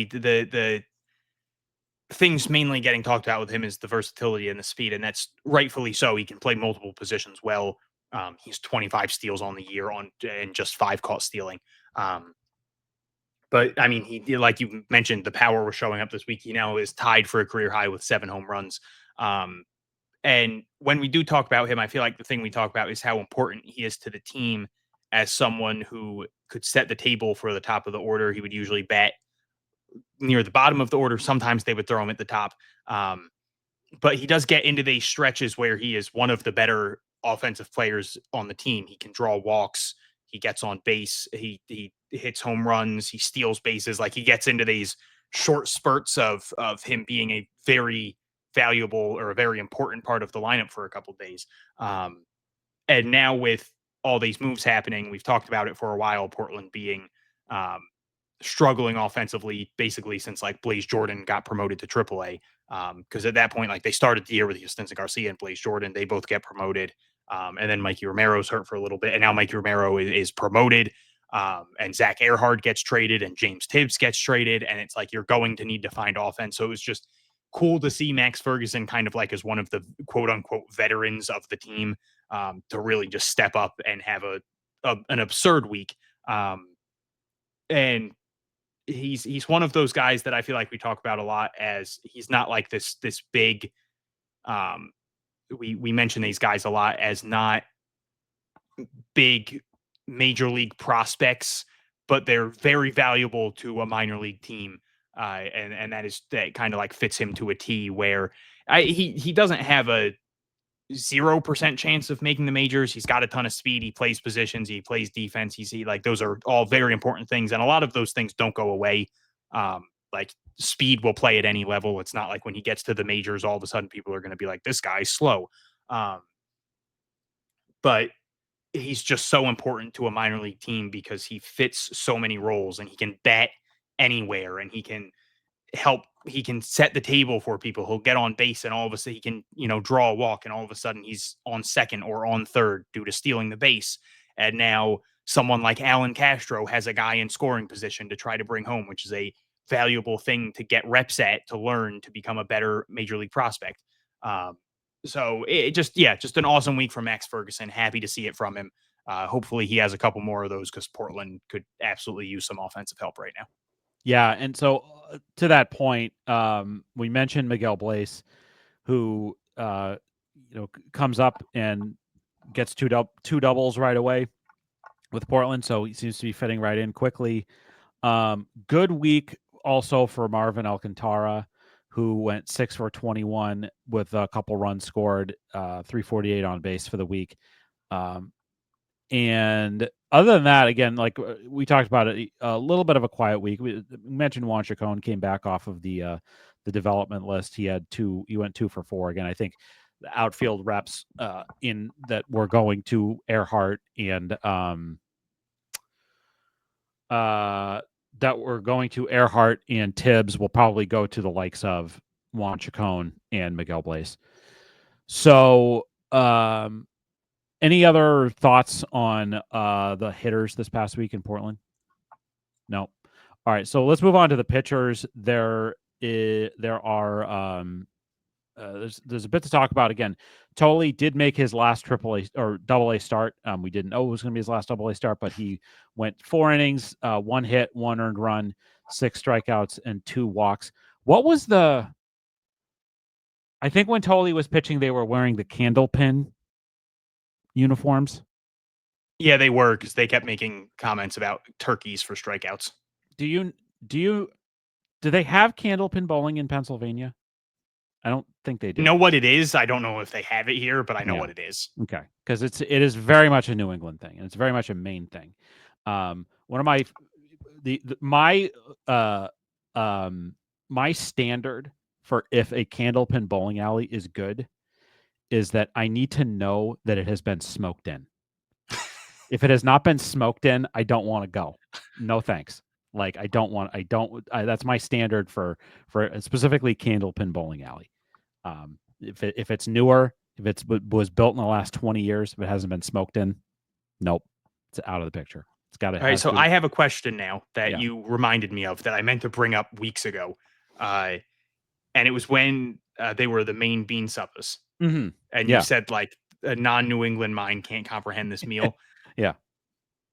things mainly getting talked about with him is the versatility and the speed, and that's rightfully so. He can play multiple positions well. He's 25 steals on the year on and just 5 caught stealing. But I mean, he like you mentioned, the power was showing up this week. He now is tied for a career high with 7 home runs. And when we do talk about him, I feel like the thing we talk about is how important he is to the team as someone who could set the table for the top of the order. He would usually bat near the bottom of the order. Sometimes they would throw him at the top. Um, but he does get into these stretches where he is one of the better offensive players on the team. He can draw walks. He gets on base. He hits home runs. He steals bases. Like he gets into these short spurts of him being a very valuable or a very important part of the lineup for a couple of days. And now with all these moves happening, we've talked about it for a while. Portland being um, struggling offensively basically since like Blaze Jordan got promoted to AAA. Because at that point, like they started the year with Yustinsa Garcia and Blaze Jordan, they both get promoted. And then Mikey Romero's hurt for a little bit, and now Mikey Romero is promoted. And Zach Earhart gets traded, and James Tibbs gets traded, and it's like you're going to need to find offense. So it was just cool to see Max Ferguson kind of like as one of the quote unquote veterans of the team to really just step up and have an absurd week. And he's one of those guys that I feel like we talk about a lot as he's not like this big um we mention these guys a lot as not big major league prospects, but they're very valuable to a minor league team. And that kind of like fits him to a T where he doesn't have a 0% chance of making the majors. He's got a ton of speed. He plays positions. He plays defense. Like those are all very important things, and a lot of those things don't go away. Like speed will play at any level. It's not like when he gets to the majors, all of a sudden people are going to be like, "This guy's slow." Um, but he's just so important to a minor league team because he fits so many roles, and he can bat anywhere, and he can set the table for people. He'll get on base and all of a sudden he can, draw a walk and all of a sudden he's on second or on third due to stealing the base. And now someone like Alan Castro has a guy in scoring position to try to bring home, which is a valuable thing to get reps at, to learn to become a better major league prospect. So it just an awesome week from Max Ferguson. Happy to see it from him. Hopefully he has a couple more of those because Portland could absolutely use some offensive help right now. Yeah, and so to that point, we mentioned Miguel Blaze, who comes up and gets two doubles right away with Portland, so he seems to be fitting right in quickly. Good week also for Marvin Alcantara, who went 6 for 21 with a couple runs scored, 348 on base for the week. And other than that, again, like we talked about it, a little bit of a quiet week. We mentioned Juan Chacon came back off of the development list. He went 2 for 4. Again, I think the outfield reps in that were going to Earhart and Tibbs will probably go to the likes of Juan Chacon and Miguel Blaze. So any other thoughts on the hitters this past week in Portland? No. All right, so let's move on to the pitchers. There's a bit to talk about. Again, Tolley did make his last AAA or AA start. We didn't know it was going to be his last AA start, but he went 4 innings, 1 hit, 1 earned run, 6 strikeouts, and 2 walks. What was I think when Tolley was pitching, they were wearing the candlepin uniforms. Yeah, they were because they kept making comments about turkeys for strikeouts. Do they have candlepin bowling in Pennsylvania? I don't think they do. Know what it is? I don't know if they have it here, but I know what it is. Okay, because it is very much a New England thing, and it's very much a Maine thing. One of my standard for if a candlepin bowling alley is good is that I need to know that it has been smoked in. If it has not been smoked in, I don't want to go. No thanks. Like that's my standard for specifically candlepin bowling alley. If it's newer, if it was built in the last 20 years, if it hasn't been smoked in, nope, it's out of the picture. It's got to. All right, so I have a question now that you reminded me of that I meant to bring up weeks ago, and it was when they were the main bean suppahs. Mm-hmm. And you Yeah. said like a non-New England mind can't comprehend this meal. Yeah.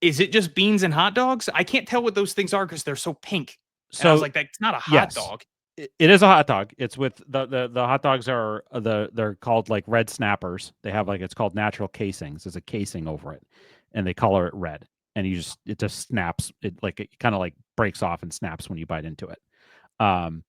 Is it just beans and hot dogs? I can't tell what those things are because they're so pink. And I was So like, that's not a hot yes, dog. it is a hot dog. It's with the hot dogs are they're called like red snappers. They have like it's called natural casings. There's a casing over it, and they color it red. And it just snaps. It kind of like breaks off and snaps when you bite into it. Um,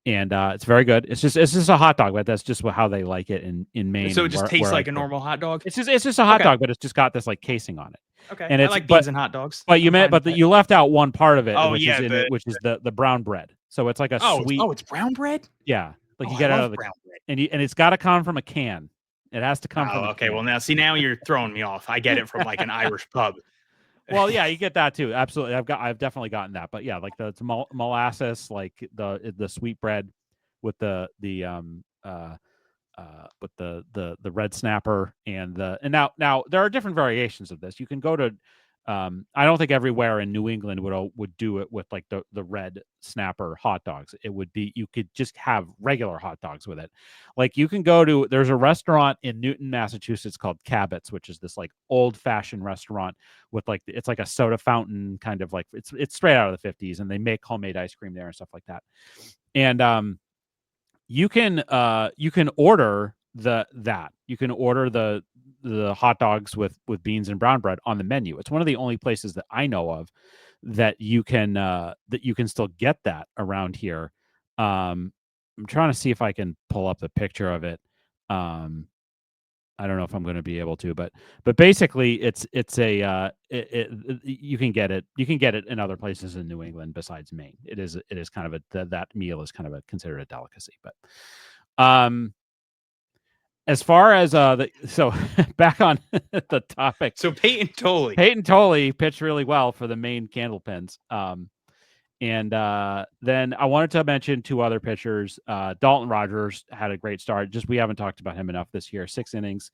and it's very good. It's just a hot dog, but that's just how they like it in Maine So it and just where tastes I like a grew up. normal hot dog. It's just a hot Okay. dog, but it's just got this like casing on it. Okay. And I it's like beans and hot dogs. but you I'm meant fine but with that. you left out one part of it, Oh which is yeah, in it, which is the brown bread. So it's like a sweet, it's brown bread. yeah, like Oh, you I get it out love of the brown bread. and it's got to come from a can. It has to come from Oh, a okay. Well, can. now you're throwing me off. I get it from like an Irish pub. Well, yeah, you get that too. Absolutely, I've definitely gotten that. But yeah, like the it's molasses, like the sweet bread with with the red snapper and now there are different variations of this. You can go to I don't think everywhere in New England would do it with like the red snapper hot dogs. It would be you could just have regular hot dogs with it. Like you can go to there's a restaurant in Newton, Massachusetts called Cabot's, which is this like old fashioned restaurant with like it's like a soda fountain kind of like it's straight out of the 50s and they make homemade ice cream there and stuff like that. And you can order you can order the hot dogs with beans and brown bread on the menu. It's one of the only places that I know of that you can still get that around here. I'm trying to see if I can pull up the picture of it. I don't know if I'm going to be able to, but basically it's a you can get it in other places in New England besides Maine. It is kind of that meal is kind of considered a delicacy. But um, as far as so back on the topic, So Peyton Tolley pitched really well for the Maine Candlepins. And then I wanted to mention two other pitchers. Dalton Rogers had a great start. Just we haven't talked about him enough this year. 6 innings,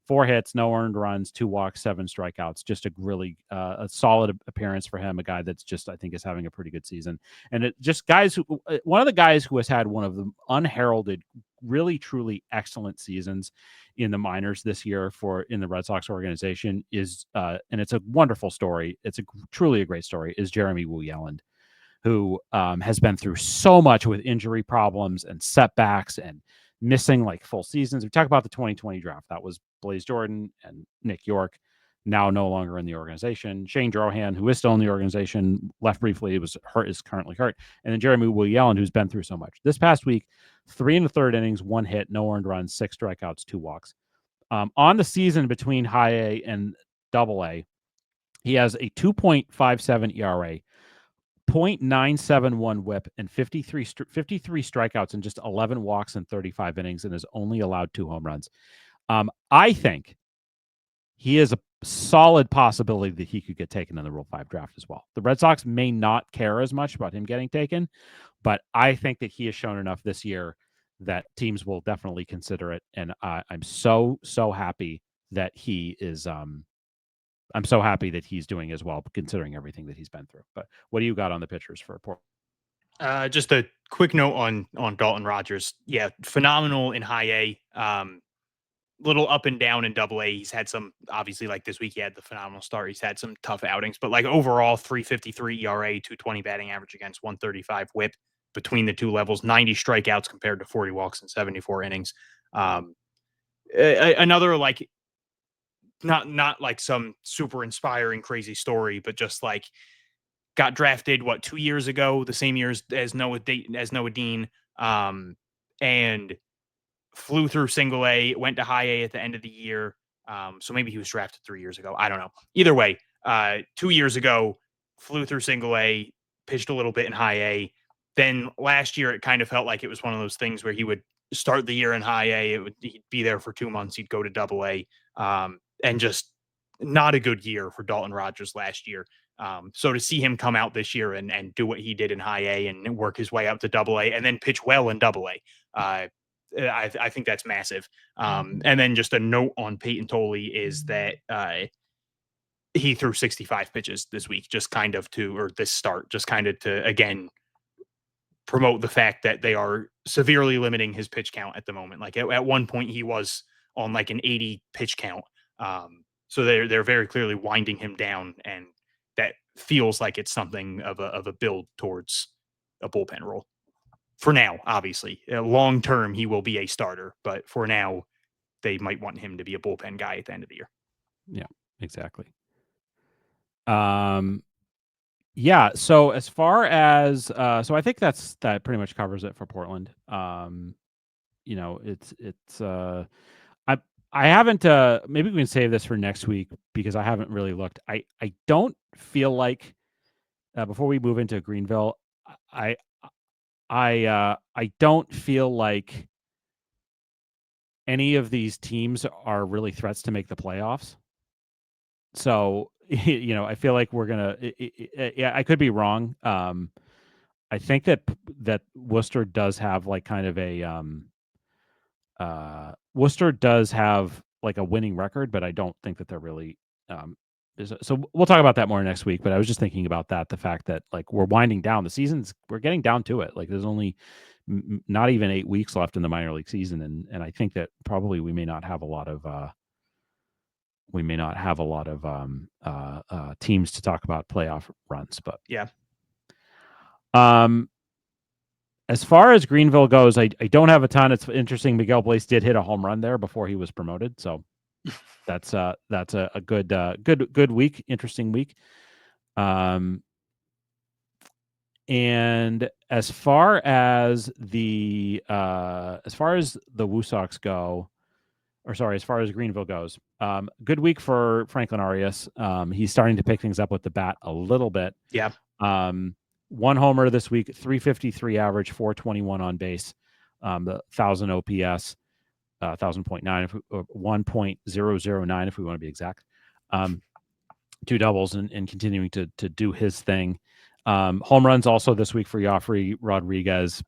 4 hits, no earned runs, 2 walks, 7 strikeouts. Just a really a solid appearance for him. A guy that's just I think is having a pretty good season. And it just guys who one of the guys who has had one of the unheralded, really truly excellent seasons in the minors this year for in the Red Sox organization is and it's a wonderful story. It's truly a great story. Is Jeremy Wu Yelland, who has been through so much with injury problems and setbacks and missing like full seasons. We talk about the 2020 draft. That was Blaze Jordan and Nick York, now no longer in the organization. Shane Drohan, who is still in the organization, left briefly, was hurt, is currently hurt. And then Jeremy Williellen, who's been through so much. This past week, 3 1/3 innings, 1 hit, no earned runs, 6 strikeouts, 2 walks. On the season between high A and double A, he has a 2.57 ERA, 0.971 whip, and 53 strikeouts and just 11 walks in 35 innings and has only allowed 2 home runs. I think he is a solid possibility that he could get taken in the Rule 5 draft as well. The Red Sox may not care as much about him getting taken, but I think that he has shown enough this year that teams will definitely consider it. And I'm so happy that he is. I'm so happy that he's doing as well, considering everything that he's been through. But what do you got on the pitchers for Portland? Just a quick note on Dalton Rogers. Yeah, phenomenal in high A. Little up and down in double A. He's had some obviously like this week he had the phenomenal start. He's had some tough outings, but like overall 3.53 ERA, 2.20 batting average against 1.35 whip between the two levels, 90 strikeouts compared to 40 walks in 74 innings. Another like not like some super inspiring crazy story, but just like got drafted 2 years ago, the same year as Noah Dean, and flew through single A, went to high A at the end of the year. So maybe he was drafted 3 years ago. I don't know. Either way, 2 years ago, flew through single A, pitched a little bit in high A. Then last year, it kind of felt like it was one of those things where he would start the year in high A. He'd be there for 2 months. He'd go to double A, and just not a good year for Dalton Rogers last year. So to see him come out this year and do what he did in high A and work his way up to double A and then pitch well in double A, I think that's massive. And then just a note on Peyton Tolley is that he threw 65 pitches this week, just kind of to, or this start, just kind of to, again, promote the fact that they are severely limiting his pitch count at the moment. Like at one point, he was on like an 80 pitch count. So they're very clearly winding him down, and that feels like it's something of a build towards a bullpen role. For now, obviously, long term he will be a starter, but for now, they might want him to be a bullpen guy at the end of the year. Yeah, exactly. Yeah. So as far as so I think that pretty much covers it for Portland. It's I I haven't maybe we can save this for next week because I haven't really looked. I don't feel like before we move into Greenville, I I don't feel like any of these teams are really threats to make the playoffs. So, I feel like we're gonna. Yeah, I could be wrong. I think that Worcester does have like kind of a Worcester does have like a winning record, but I don't think that they're really. So we'll talk about that more next week. But I was just thinking about that, the fact that like we're winding down the seasons, we're getting down to it. Like there's only not even 8 weeks left in the minor league season, and I think that probably we may not have a lot of teams to talk about playoff runs. But yeah, as far as Greenville goes, I don't have a ton. It's interesting. Miguel Blaze did hit a home run there before he was promoted, so that's a good week, interesting week. And as far as the Woo Sox go, or sorry, as far as Greenville goes, good week for Franklin Arias. He's starting to pick things up with the bat a little bit. yeah. One homer this week, 353 average, 421 on base, the 1,000 OPS, 1,000.9, 1.009 if we want to be exact. Two doubles and continuing to do his thing. Home runs also this week for Joffrey Rodriguez,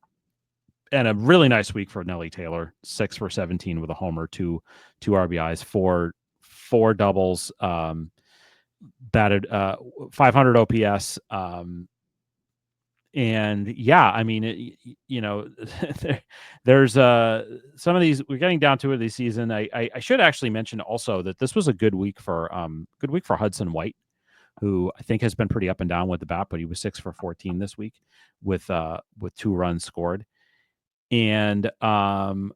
and a really nice week for Nelly Taylor, 6 for 17 with a homer, two RBIs, four doubles, batted 500 OPS. And yeah, I mean, there's some of these. We're getting down to it this season. I should actually mention also that this was a good week for Hudson White, who I think has been pretty up and down with the bat, but he was 6 for 14 this week with 2 runs scored. And I'm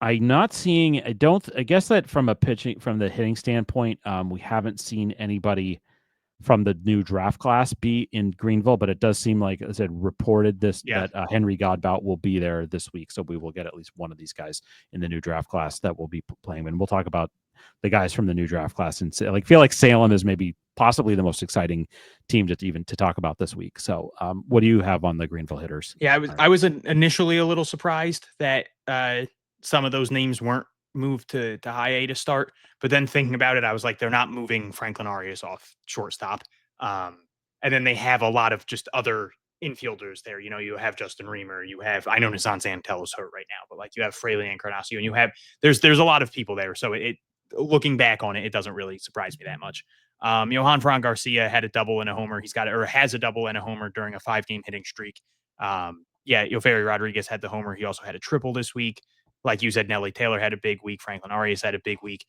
not seeing. I guess that from the hitting standpoint, we haven't seen anybody from the new draft class be in Greenville, but it does seem like, as I said, reported that Henry Godbout will be there this week, so we will get at least one of these guys in the new draft class that will be playing. And we'll talk about the guys from the new draft class, and feel like Salem is maybe possibly the most exciting team to talk about this week. So, what do you have on the Greenville hitters? Yeah, I was initially a little surprised that some of those names weren't moved to high A to start, but then thinking about it, I was like, they're not moving Franklin Arias off shortstop, and then they have a lot of just other infielders there. You have Justin Reamer, I know Nazan Santel is hurt right now, but like you have Fraley and Encarnacio, and there's a lot of people there. So it looking back on it, it doesn't really surprise me that much. Johan Fran Garcia had a double and a homer. Has a double and a homer during a 5-game hitting streak. Yoferi Rodriguez had the homer. He also had a triple this week. Like you said, Nelly Taylor had a big week. Franklin Arias had a big week.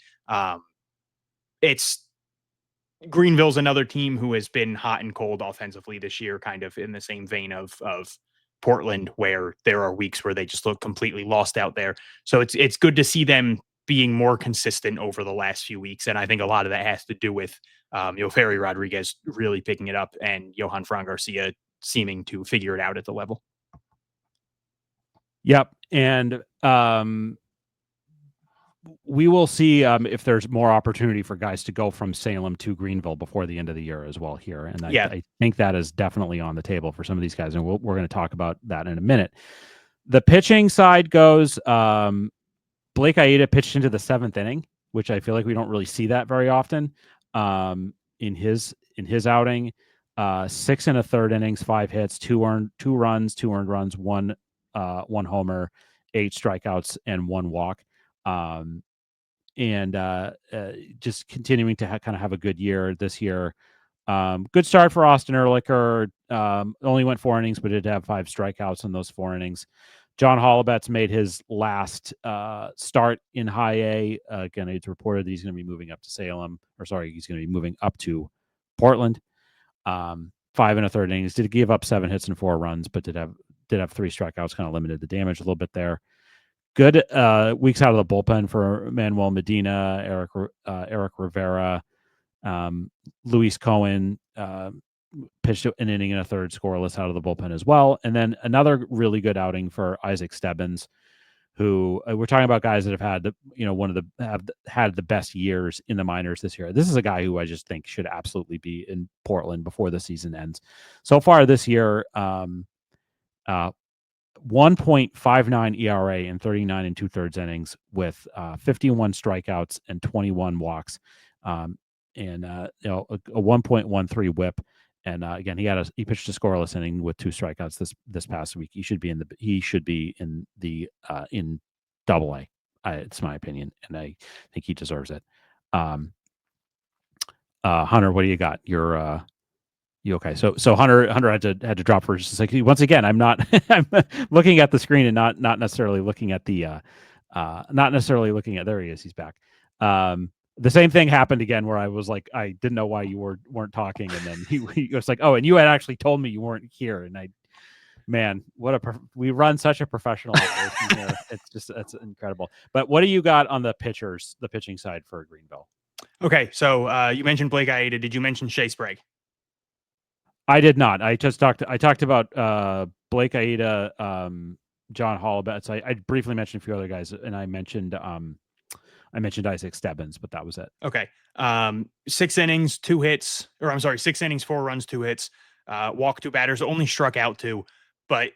It's Greenville's another team who has been hot and cold offensively this year, kind of in the same vein of Portland, where there are weeks where they just look completely lost out there. So it's good to see them being more consistent over the last few weeks. And I think a lot of that has to do with Yoferi Rodriguez really picking it up and Johan Fran Garcia seeming to figure it out at the level. Yep. And we will see if there's more opportunity for guys to go from Salem to Greenville before the end of the year as well here. And I think that is definitely on the table for some of these guys. And we're going to talk about that in a minute. The pitching side goes, Blake Aida pitched into the 7th inning, which I feel like we don't really see that very often in his outing. 6 1/3 innings, 5 hits, 2 runs, 2 earned runs, one homer, 8 strikeouts, and 1 walk. And just continuing to kind of have a good year this year. Good start for Austin Ehrlicher. Only went 4 innings, but did have 5 strikeouts in those 4 innings. John Hollabet's made his last start in High A. Again, it's reported that he's going to be moving up to Salem, or sorry, he's going to be moving up to Portland. 5 1/3 innings. Did give up 7 hits and 4 runs, but did have 3 strikeouts. Kind of limited the damage a little bit there. Good weeks out of the bullpen for Manuel Medina, Eric Rivera, Luis Cohen. Pitched an inning and a third scoreless out of the bullpen as well. And then another really good outing for Isaac Stebbins, who we're talking about guys that have had had the best years in the minors this year. This is a guy who I just think should absolutely be in Portland before the season ends. So far this year, 1.59 ERA in 39 2/3 innings with 51 strikeouts and 21 walks, and a 1.13 WHIP. And again, he pitched a scoreless inning with 2 strikeouts this past week. He should be in Double A. It's my opinion, and I think he deserves it. Hunter, what do you got? You okay? So Hunter had to drop for just a second. Once again, I'm I'm looking at the screen and not necessarily looking at the there he is. He's back. The same thing happened again where I was like, I didn't know why you weren't talking, and then he was like, oh, and you had actually told me you weren't here, and we run such a professional operation here. It's incredible. But what do you got on the pitching side for Greenville? Okay, so you mentioned Blake Aida. Did you mention Shea Sprague? I did not. I talked about Blake Aida, John Hollabet. So I briefly mentioned a few other guys, and I mentioned Isaac Stebbins, but that was it. Okay. 6 innings, 2 hits, or I'm sorry, 6 innings, 4 runs, 2 hits, walked 2 batters, only struck out 2, but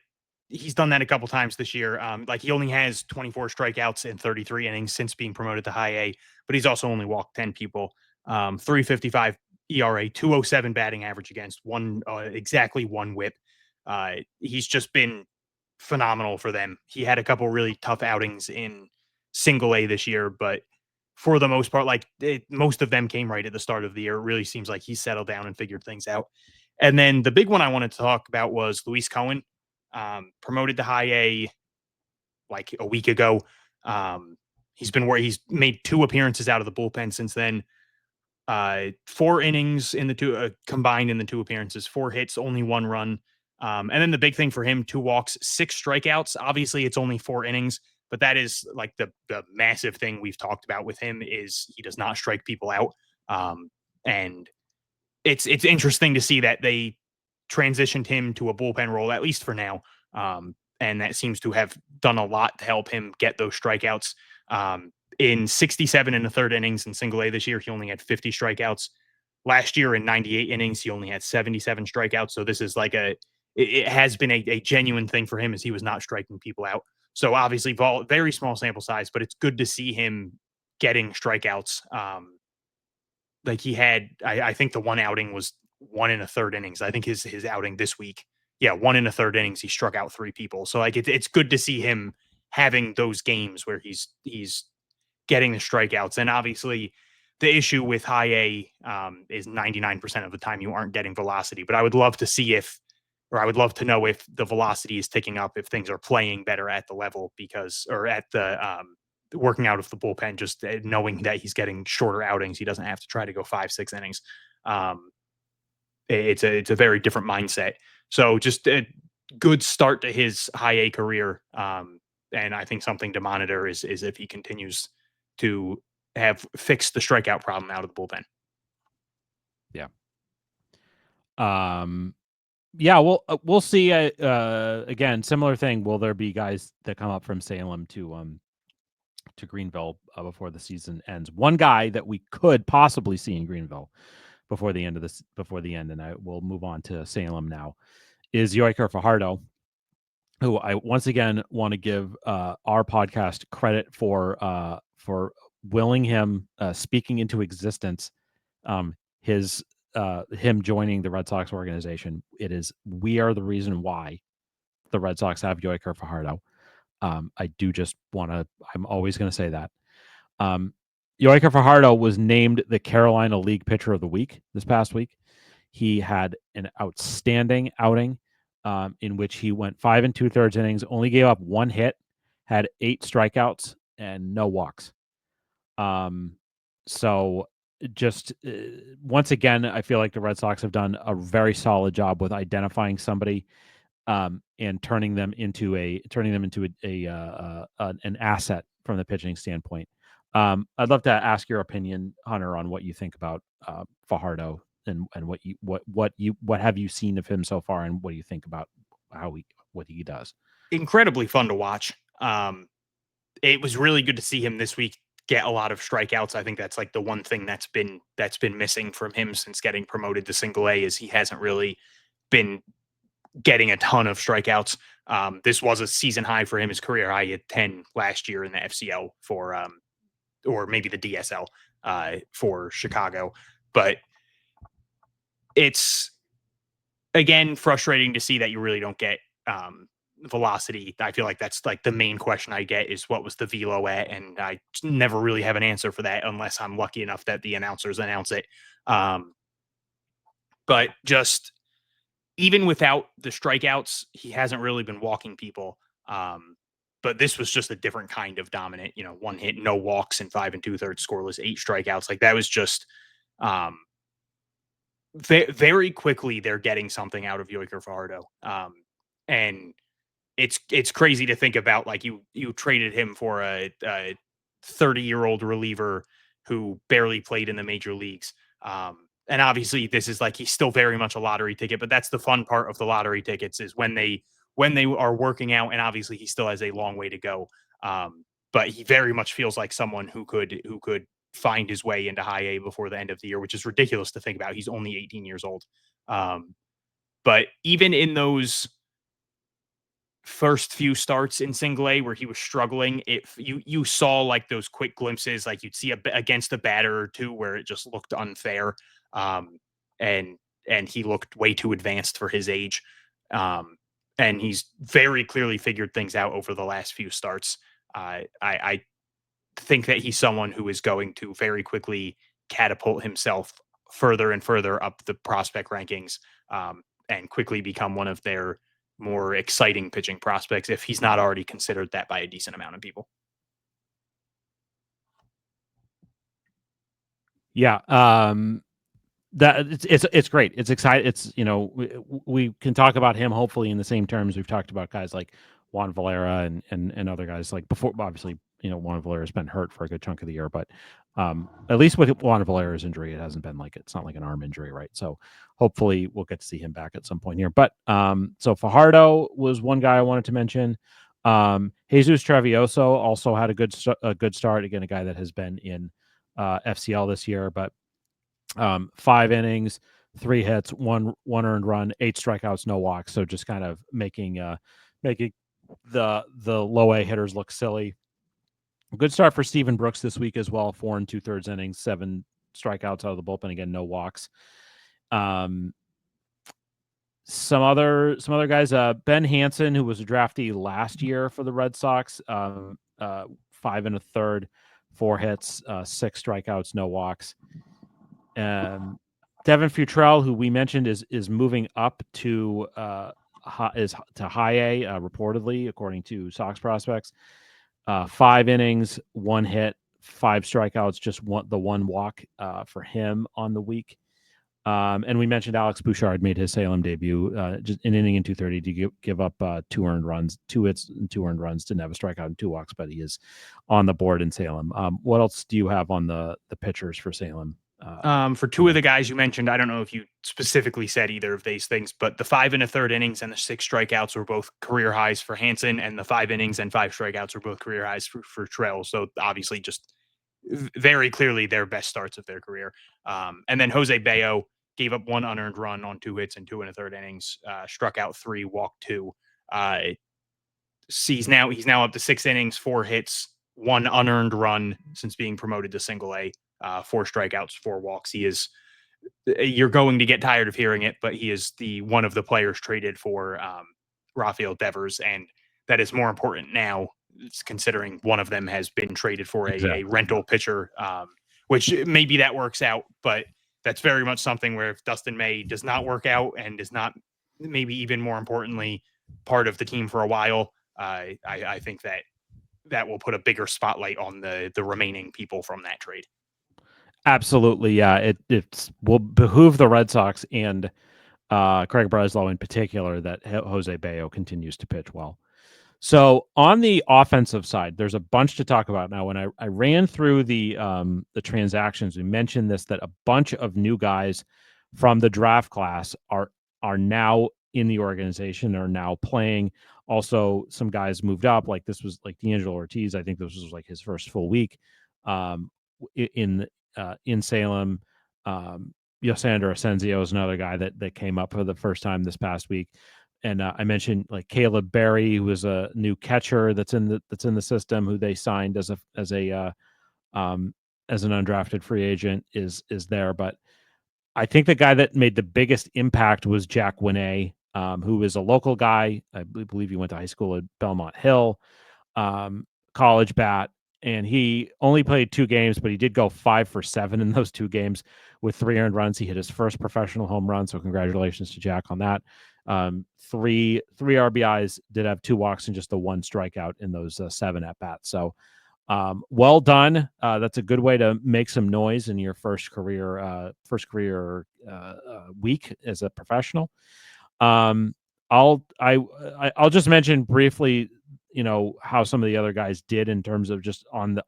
he's done that a couple times this year. Like he only has 24 strikeouts in 33 innings since being promoted to High A, but he's also only walked 10 people. 3.55 ERA, 2.07 batting average against, exactly 1 WHIP. He's just been phenomenal for them. He had a couple really tough outings in Single A this year, but for the most part, most of them came right at the start of the year. It really seems like he's settled down and figured things out. And then the big one I wanted to talk about was Luis Cohen, promoted to High A like a week ago. He's made 2 appearances out of the bullpen since then. 4 innings in the 2 combined in the 2 appearances, 4 hits, only 1 run. And then the big thing for him, 2 walks, 6 strikeouts. Obviously, it's only 4 innings, but that is like the massive thing we've talked about with him is he does not strike people out. And it's interesting to see that they transitioned him to a bullpen role, at least for now. And that seems to have done a lot to help him get those strikeouts. In 67 1/3 innings in Single A this year, he only had 50 strikeouts. Last year in 98 innings, he only had 77 strikeouts. So this is it has been a genuine thing for him as he was not striking people out. So obviously, very small sample size, but it's good to see him getting strikeouts. Like he had, I think the one outing was 1 1/3 innings. I think his outing this week, 1 1/3 innings, he struck out 3 people. So it's good to see him having those games where he's getting the strikeouts. And obviously, the issue with High A is 99% of the time you aren't getting velocity. But I would love to see I would love to know if the velocity is ticking up, if things are playing better at the level or at the working out of the bullpen, just knowing that he's getting shorter outings. He doesn't have to try to go 5-6 innings. It's a very different mindset. So just a good start to his High A career. And I think something to monitor is if he continues to have fixed the strikeout problem out of the bullpen. Yeah. Yeah, we'll see. Again, similar thing. Will there be guys that come up from Salem to Greenville before the season ends? One guy that we could possibly see in Greenville before the end, and I will move on to Salem now, is Yoiker Fajardo, who I once again want to give our podcast credit for willing him speaking into existence him joining the Red Sox organization. We are the reason why the Red Sox have Yoiker Fajardo. I do just want to, I'm always going to say that. Yoiker Fajardo was named the Carolina League Pitcher of the Week this past week. He had an outstanding outing in which he went 5 2/3 innings, only gave up 1 hit, had 8 strikeouts, and no walks. So just once again, I feel like the Red Sox have done a very solid job with identifying somebody and turning them into an asset from the pitching standpoint. I'd love to ask your opinion, Hunter, on what you think about Fajardo and what have you seen of him so far, and what do you think about what he does? Incredibly fun to watch. It was really good to see him this week get a lot of strikeouts. I think that's like the one thing that's been missing from him since getting promoted to Single A is he hasn't really been getting a ton of strikeouts. This was a season high for him, his career high at 10 last year in the FCL for or maybe the DSL for Chicago. But it's again frustrating to see that you really don't get velocity. I feel like that's like the main question I get is what was the velo at, and I never really have an answer for that unless I'm lucky enough that the announcers announce it. But just even without the strikeouts, he hasn't really been walking people. But this was just a different kind of dominant, 1 hit, no walks, and 5 2/3 scoreless, 8 strikeouts. Like that was just um, very quickly they're getting something out of Yoiker Fajardo. And it's crazy to think about, like you traded him for a 30-year-old reliever who barely played in the major leagues. And obviously this is like he's still very much a lottery ticket, but that's the fun part of the lottery tickets is when they are working out, and obviously he still has a long way to go. But he very much feels like someone who could find his way into high A before the end of the year, which is ridiculous to think about. He's only 18 years old. But even in those first few starts in Single A where he was struggling, you saw like those quick glimpses, like you'd see against a batter or two where it just looked unfair, um, and he looked way too advanced for his age, and he's very clearly figured things out over the last few starts. I think that he's someone who is going to very quickly catapult himself further and further up the prospect rankings, and quickly become one of their more exciting pitching prospects if he's not already considered that by a decent amount of people. Yeah, that it's great. It's exciting. It's we can talk about him hopefully in the same terms we've talked about guys like Juan Valera and other guys like before. Obviously, Juan Valera's been hurt for a good chunk of the year, but at least with Juan Valera's injury, it hasn't been like it's not like an arm injury, right? So hopefully we'll get to see him back at some point here. But so Fajardo was one guy I wanted to mention. Jesus Travioso also had a good start. Again, a guy that has been in FCL this year, but 5 innings, 3 hits, one earned run, 8 strikeouts, no walks. So just kind of making the low A hitters look silly. Good start for Stephen Brooks this week as well. 4 2/3 innings, 7 strikeouts out of the bullpen. Again, no walks. Some other guys. Ben Hansen, who was a draftee last year for the Red Sox, 5 1/3, 4 hits, 6 strikeouts, no walks. Devin Futrell, who we mentioned, is moving up to high A, reportedly, according to Sox Prospects. 5 innings, 1 hit, 5 strikeouts, just the one walk for him on the week. And we mentioned Alex Bouchard made his Salem debut, just an inning and 2/3 to give up 2 earned runs, 2 hits and 2 earned runs, didn't have a strikeout and 2 walks, but he is on the board in Salem. What else do you have on the pitchers for Salem? For two of the guys you mentioned, I don't know if you specifically said either of these things, but the 5 1/3 innings and the 6 strikeouts were both career highs for Hansen, and the 5 innings and 5 strikeouts were both career highs for Trell. So obviously, just very clearly their best starts of their career. And then Jose Bayo gave up 1 unearned run on 2 hits and 2 1/3 innings, struck out 3, walked 2. He's now up to 6 innings, 4 hits, 1 unearned run since being promoted to Single A. 4 strikeouts, 4 walks. He is. You're going to get tired of hearing it, but he is one of the players traded for Rafael Devers, and that is more important now, considering one of them has been traded for a rental pitcher, which maybe that works out, but that's very much something where if Dustin May does not work out and is not, maybe even more importantly, part of the team for a while, I think that will put a bigger spotlight on the remaining people from that trade. Absolutely, yeah. It will behoove the Red Sox and Craig Breslow in particular that Jose Bayo continues to pitch well. So on the offensive side, there's a bunch to talk about now. When I ran through the transactions, we mentioned this, that a bunch of new guys from the draft class are now in the organization, are now playing. Also, some guys moved up. Like this was like D'Angelo Ortiz. I think this was like his first full week in Salem. Yosandra Asensio is another guy that came up for the first time this past week. And I mentioned like Caleb Berry, who is a new catcher that's in the system, who they signed as an undrafted free agent, is there. But I think the guy that made the biggest impact was Jack Winay, who is a local guy. I believe he went to high school at Belmont Hill, college bat, and he only played 2 games, but he did go 5 for 7 in those 2 games with 3 earned runs. He hit his first professional home run, so congratulations to Jack on that. 3 RBIs, did have 2 walks and just the 1 strikeout in those 7 at bats. So well done. That's a good way to make some noise in your first career week as a professional. I'll just mention briefly, how some of the other guys did in terms of just on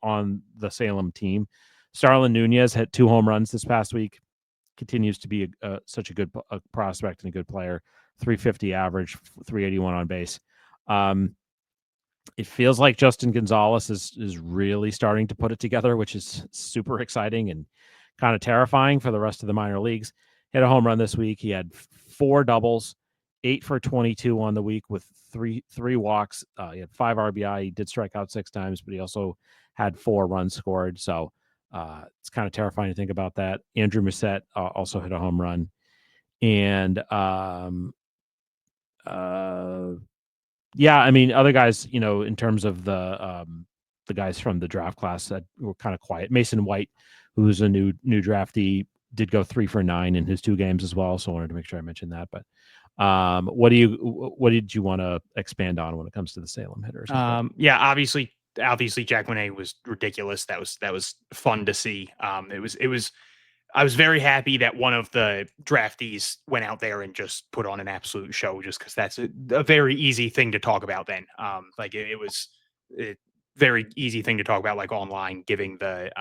the Salem team. Starlin Nunez had 2 home runs this past week. Continues to be such a good prospect and a good player. 350 average, 381 on base. It feels like Justin Gonzalez is really starting to put it together, which is super exciting and kind of terrifying for the rest of the minor leagues. Hit a home run this week. He had 4 doubles, 8 for 22 on the week with three walks. He had 5 RBI. He did strike out 6 times, but he also had 4 runs scored. So it's kind of terrifying to think about that. Andrew Musset also hit a home run. And yeah, I mean, other guys, in terms of the guys from the draft class that were kind of quiet. Mason White, who's a new draftee, did go 3 for 9 in his 2 games as well. So I wanted to make sure I mentioned that. But what did you want to expand on when it comes to the Salem hitters? Yeah, obviously Jack Winay was ridiculous. That was fun to see. It was I was very happy that one of the draftees went out there and just put on an absolute show, just because that's a very easy thing to talk about then. Like it was a very easy thing to talk about, like online, giving the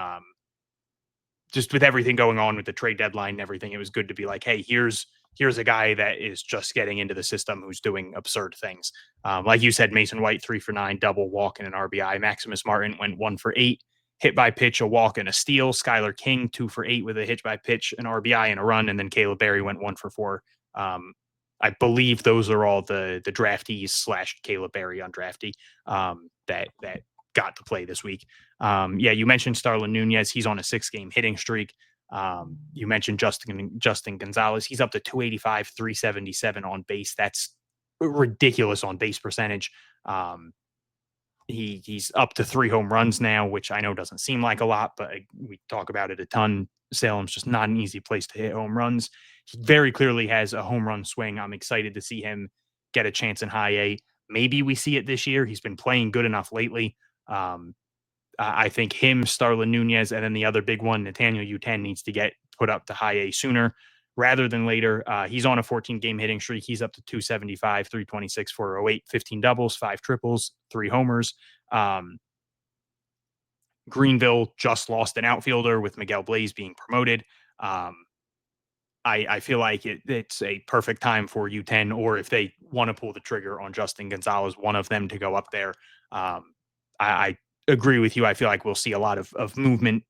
just with everything going on with the trade deadline and everything. It was good to be like, hey, here's a guy that is just getting into the system who's doing absurd things. Like you said, Mason White 3 for 9, double, walk, and an RBI. Maximus Martin went 1 for 8, hit by pitch, a walk, and a steal. Skylar King 2 for 8 with a hit by pitch, an RBI, and a run. And then Caleb Berry went 1 for 4. I believe those are all the draftees / Caleb Berry undraftee that got to play this week. Yeah, you mentioned Starlin Nunez. He's on a 6-game hitting streak. You mentioned Justin Gonzalez. He's up to 285, 377 on base. That's ridiculous on base percentage. He's up to 3 home runs now, which I know doesn't seem like a lot, but we talk about it a ton. Salem's just not an easy place to hit home runs. He very clearly has a home run swing. I'm excited to see him get a chance in high A. Maybe we see it this year. He's been playing good enough lately. I think him, Starlin Nunez, and then the other big one, Nathaniel Uten, needs to get put up to high A sooner rather than later. He's on a 14-game hitting streak. He's up to 275, 326, 408, 15 doubles, 5 triples, 3 homers. Greenville just lost an outfielder with Miguel Blaze being promoted. I feel like it's a perfect time for U10, or if they want to pull the trigger on Justin Gonzalez, one of them to go up there. I agree with you. I feel like we'll see a lot of movement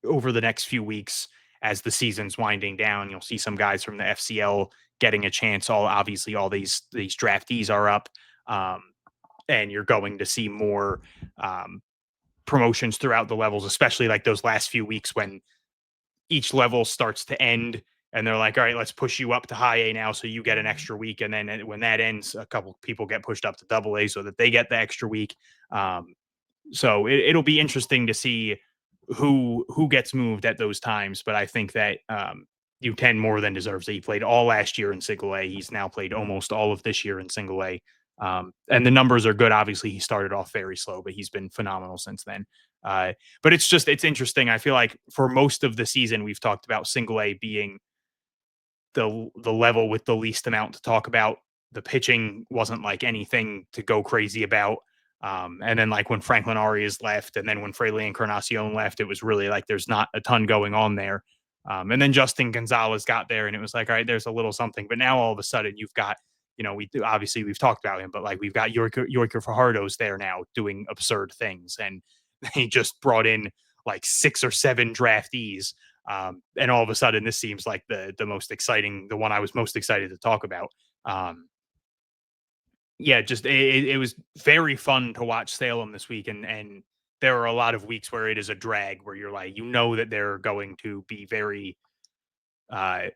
over the next few weeks as the season's winding down. You'll see some guys from the FCL getting a chance. Obviously all these draftees are up, and you're going to see more promotions throughout the levels, especially like those last few weeks when each level starts to end and they're like, all right, let's push you up to high A now so you get an extra week. And then when that ends, a couple people get pushed up to double A so that they get the extra week. So it'll be interesting to see who gets moved at those times, but I think that U10 more than deserves it. He played all last year in single A. He's now played almost all of this year in single A. And the numbers are good. Obviously, he started off very slow, but he's been phenomenal since then. But it's interesting. I feel like for most of the season, we've talked about single A being the level with the least amount to talk about. The pitching wasn't like anything to go crazy about. And then like when Franklin Arias left, and then when Fraley Encarnacion left, it was really like there's not a ton going on there. And then Justin Gonzalez got there, and it was like, all right, there's a little something. But now all of a sudden, you've got, we've talked about him, but like we've got Yorker Fajardo's there now doing absurd things, and they just brought in like 6 or 7 draftees. And all of a sudden, this seems like the most exciting, the one I was most excited to talk about. It was very fun to watch Salem this week, and there are a lot of weeks where it is a drag, where you're like, that they're going to be very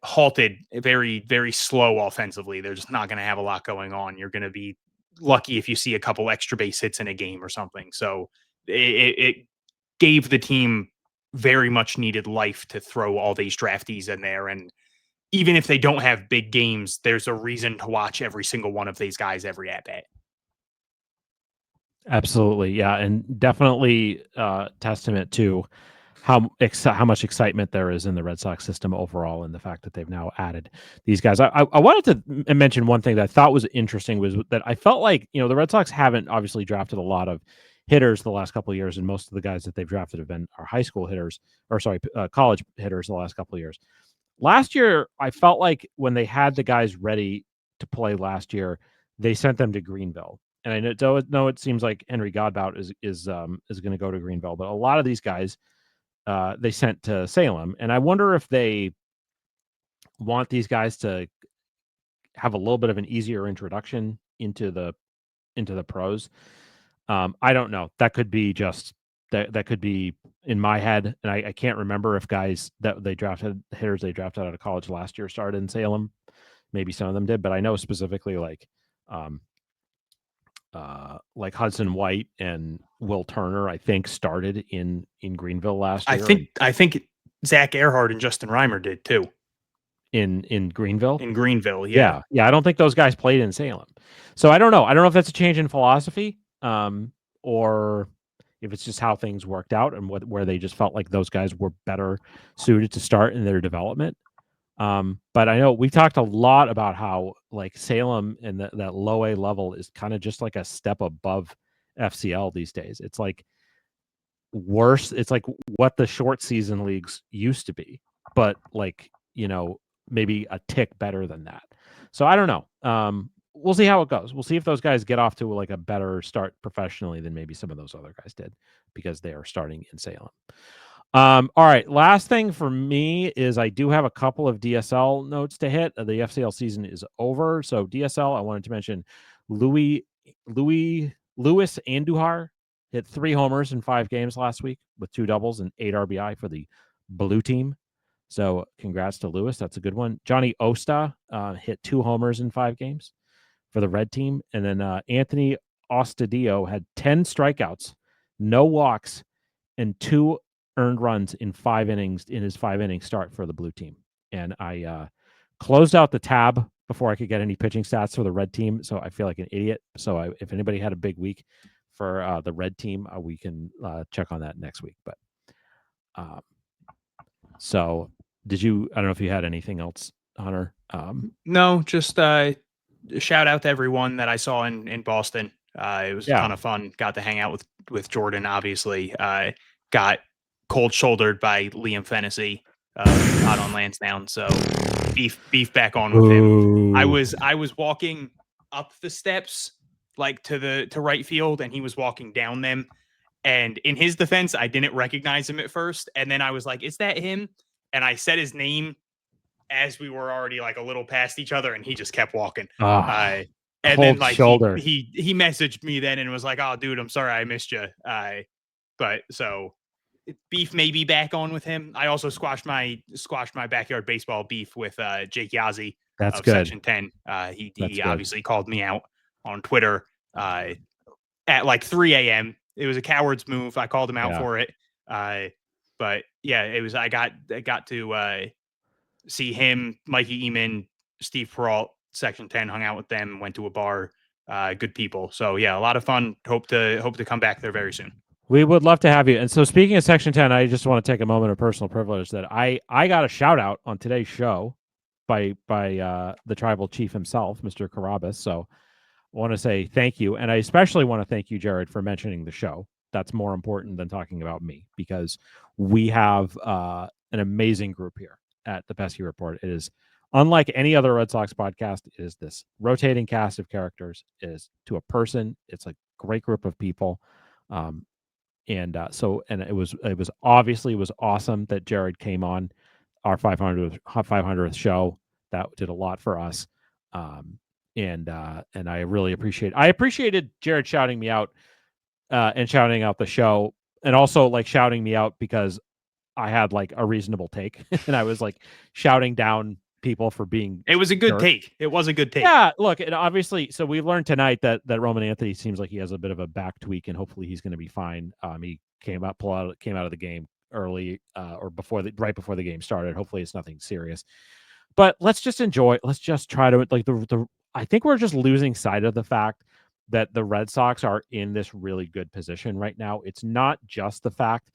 halted, very, very slow offensively. They're just not going to have a lot going on. You're going to be lucky if you see a couple extra base hits in a game or something. So it gave the team very much needed life to throw all these draftees in there. And even if they don't have big games, there's a reason to watch every single one of these guys every at bat. Absolutely. Yeah. And definitely testament to how much excitement there is in the Red Sox system overall, and the fact that they've now added these guys. I wanted to mention one thing that I thought was interesting, was that I felt like, the Red Sox haven't obviously drafted a lot of hitters the last couple of years, and most of the guys that they've drafted have been high school hitters, or sorry, college hitters the last couple of years. Last year, I felt like when they had the guys ready to play last year, they sent them to Greenville. And I know it seems like Henry Godbout is going to go to Greenville, but a lot of these guys they sent to Salem. And I wonder if they want these guys to have a little bit of an easier introduction into the pros. I don't know. That could be just that could be in my head, and I can't remember if guys that hitters they drafted out of college last year started in Salem. Maybe some of them did, but I know specifically like Hudson White and Will Turner, I think, started in Greenville last year. I think Zach Earhart and Justin Reimer did too. In Greenville? In Greenville, yeah. Yeah. I don't think those guys played in Salem. So I don't know. I don't know if that's a change in philosophy, or if it's just how things worked out, and where they just felt like those guys were better suited to start in their development. But I know we've talked a lot about how like Salem and that low A level is kind of just like a step above FCL these days. It's like worse. It's like what the short season leagues used to be, but like, maybe a tick better than that. So I don't know. We'll see how it goes. We'll see if those guys get off to like a better start professionally than maybe some of those other guys did, because they are starting in Salem. All right. Last thing for me is I do have a couple of DSL notes to hit. The FCL season is over. So DSL, I wanted to mention Louis Andujar hit 3 homers in 5 games last week with 2 doubles and 8 RBI for the blue team. So congrats to Lewis. That's a good one. Johnny Osta hit 2 homers in 5 games for the red team. And then Anthony Ostadio had 10 strikeouts, no walks, and 2 earned runs in 5 innings in his 5-inning start for the blue team. And I closed out the tab before I could get any pitching stats for the red team. So I feel like an idiot. So if anybody had a big week for the red team, we can check on that next week. But so I don't know if you had anything else, Hunter? No, just shout out to everyone that I saw in Boston. It was a ton of fun. Got to hang out with Jordan, obviously. Got cold shouldered by Liam Fennessy out on Lansdowne. So beef back on with him. I was walking up the steps like to right field, and he was walking down them. And in his defense, I didn't recognize him at first. And then I was like, is that him? And I said his name as we were already like a little past each other, and he just kept walking. And then like he messaged me then and was like, oh dude, I'm sorry I missed you. But so beef may be back on with him. I also squashed my backyard baseball beef with Jake Yazzie of good. Section 10. He obviously called me out on Twitter at like 3 a.m. It was a coward's move. I called him out for it. But yeah, it was. I got to see him, Mikey Eman, Steve Peralt, Section 10, hung out with them, went to a bar. Good people. So yeah, a lot of fun. Hope to come back there very soon. We would love to have you. And so, speaking of Section 10, I just want to take a moment of personal privilege that I got a shout out on today's show by the tribal chief himself, Mr. Carabas. So I want to say thank you, and I especially want to thank you, Jared, for mentioning the show. That's more important than talking about me, because we have an amazing group here at the Pesky Report. It is unlike any other Red Sox podcast. It is this rotating cast of characters. It is to a person. It's a great group of people. And it was obviously, it was awesome that Jared came on our 500th show. That did a lot for us. And I really appreciated Jared shouting me out, and shouting out the show, and also like shouting me out because I had like a reasonable take and I was like shouting down people for being It was a good jerks. take. It was a good take. Yeah, look, and obviously, so we learned tonight that Roman Anthony seems like he has a bit of a back tweak, and hopefully he's going to be fine. He came out of the game early, or right before the game started. Hopefully, it's nothing serious. But let's just enjoy. Let's just try to like the. I think we're just losing sight of the fact that the Red Sox are in this really good position right now. It's not just the fact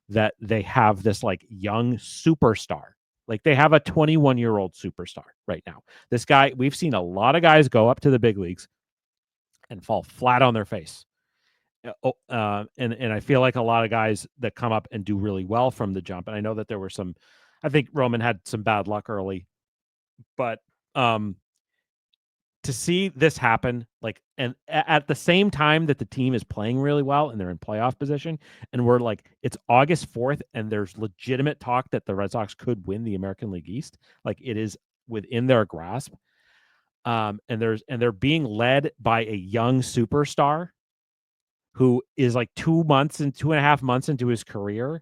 that they have this like young superstar. Like they have a 21-year-old superstar right now. This guy, we've seen a lot of guys go up to the big leagues and fall flat on their face. And I feel like a lot of guys that come up and do really well from the jump. And I know that there were some, I think Roman had some bad luck early, but to see this happen, like, and at the same time that the team is playing really well and they're in playoff position, and we're like, it's August 4th, and there's legitimate talk that the Red Sox could win the American League East. Like it is within their grasp. And they're being led by a young superstar who is like 2.5 months into his career,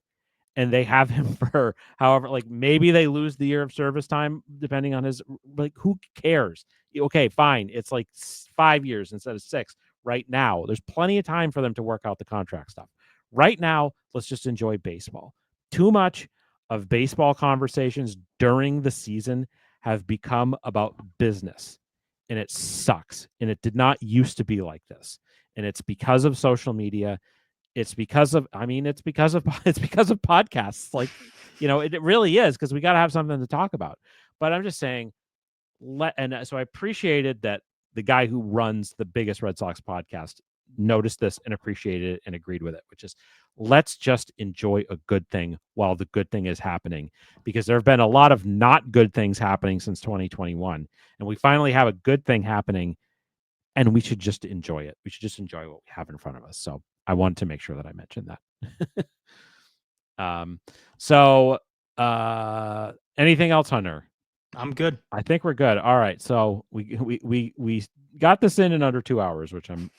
and they have him for however, like maybe they lose the year of service time depending on his, like who cares? Okay, fine. It's like 5 years instead of 6 right now. There's plenty of time for them to work out the contract stuff. Right now, let's just enjoy baseball. Too much of baseball conversations during the season have become about business, and it sucks. And it did not used to be like this. And it's because of social media. It's because of it's because of podcasts. Like, it really is, because we got to have something to talk about. But I'm just saying, so I appreciated that the guy who runs the biggest Red Sox podcast noticed this and appreciated it and agreed with it, which is, let's just enjoy a good thing while the good thing is happening, because there have been a lot of not good things happening since 2021, and we finally have a good thing happening, and we should just enjoy it. We should just enjoy what we have in front of us. So I wanted to make sure that I mentioned that. So anything else, Hunter? I'm good. I think we're good. All right. So we got this in under 2 hours, which I'm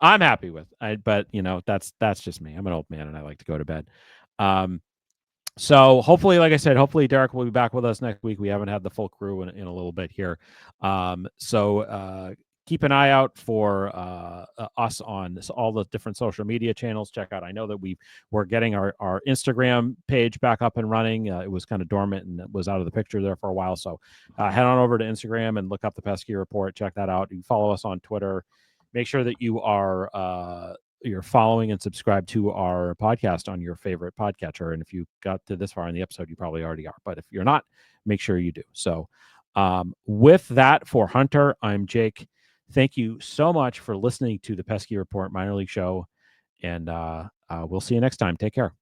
happy with. But that's just me. I'm an old man and I like to go to bed. So hopefully, like I said, hopefully Derek will be back with us next week. We haven't had the full crew in a little bit here. So keep an eye out for us on all the different social media channels. Check out. I know that we're getting our Instagram page back up and running. It was kind of dormant and it was out of the picture there for a while. So head on over to Instagram and look up the Pesky Report. Check that out. You can follow us on Twitter. Make sure that you're following and subscribe to our podcast on your favorite podcatcher. And if you got to this far in the episode, you probably already are. But if you're not, make sure you do. So with that, for Hunter, I'm Jake. Thank you so much for listening to the Pesky Report Minor League Show. And we'll see you next time. Take care.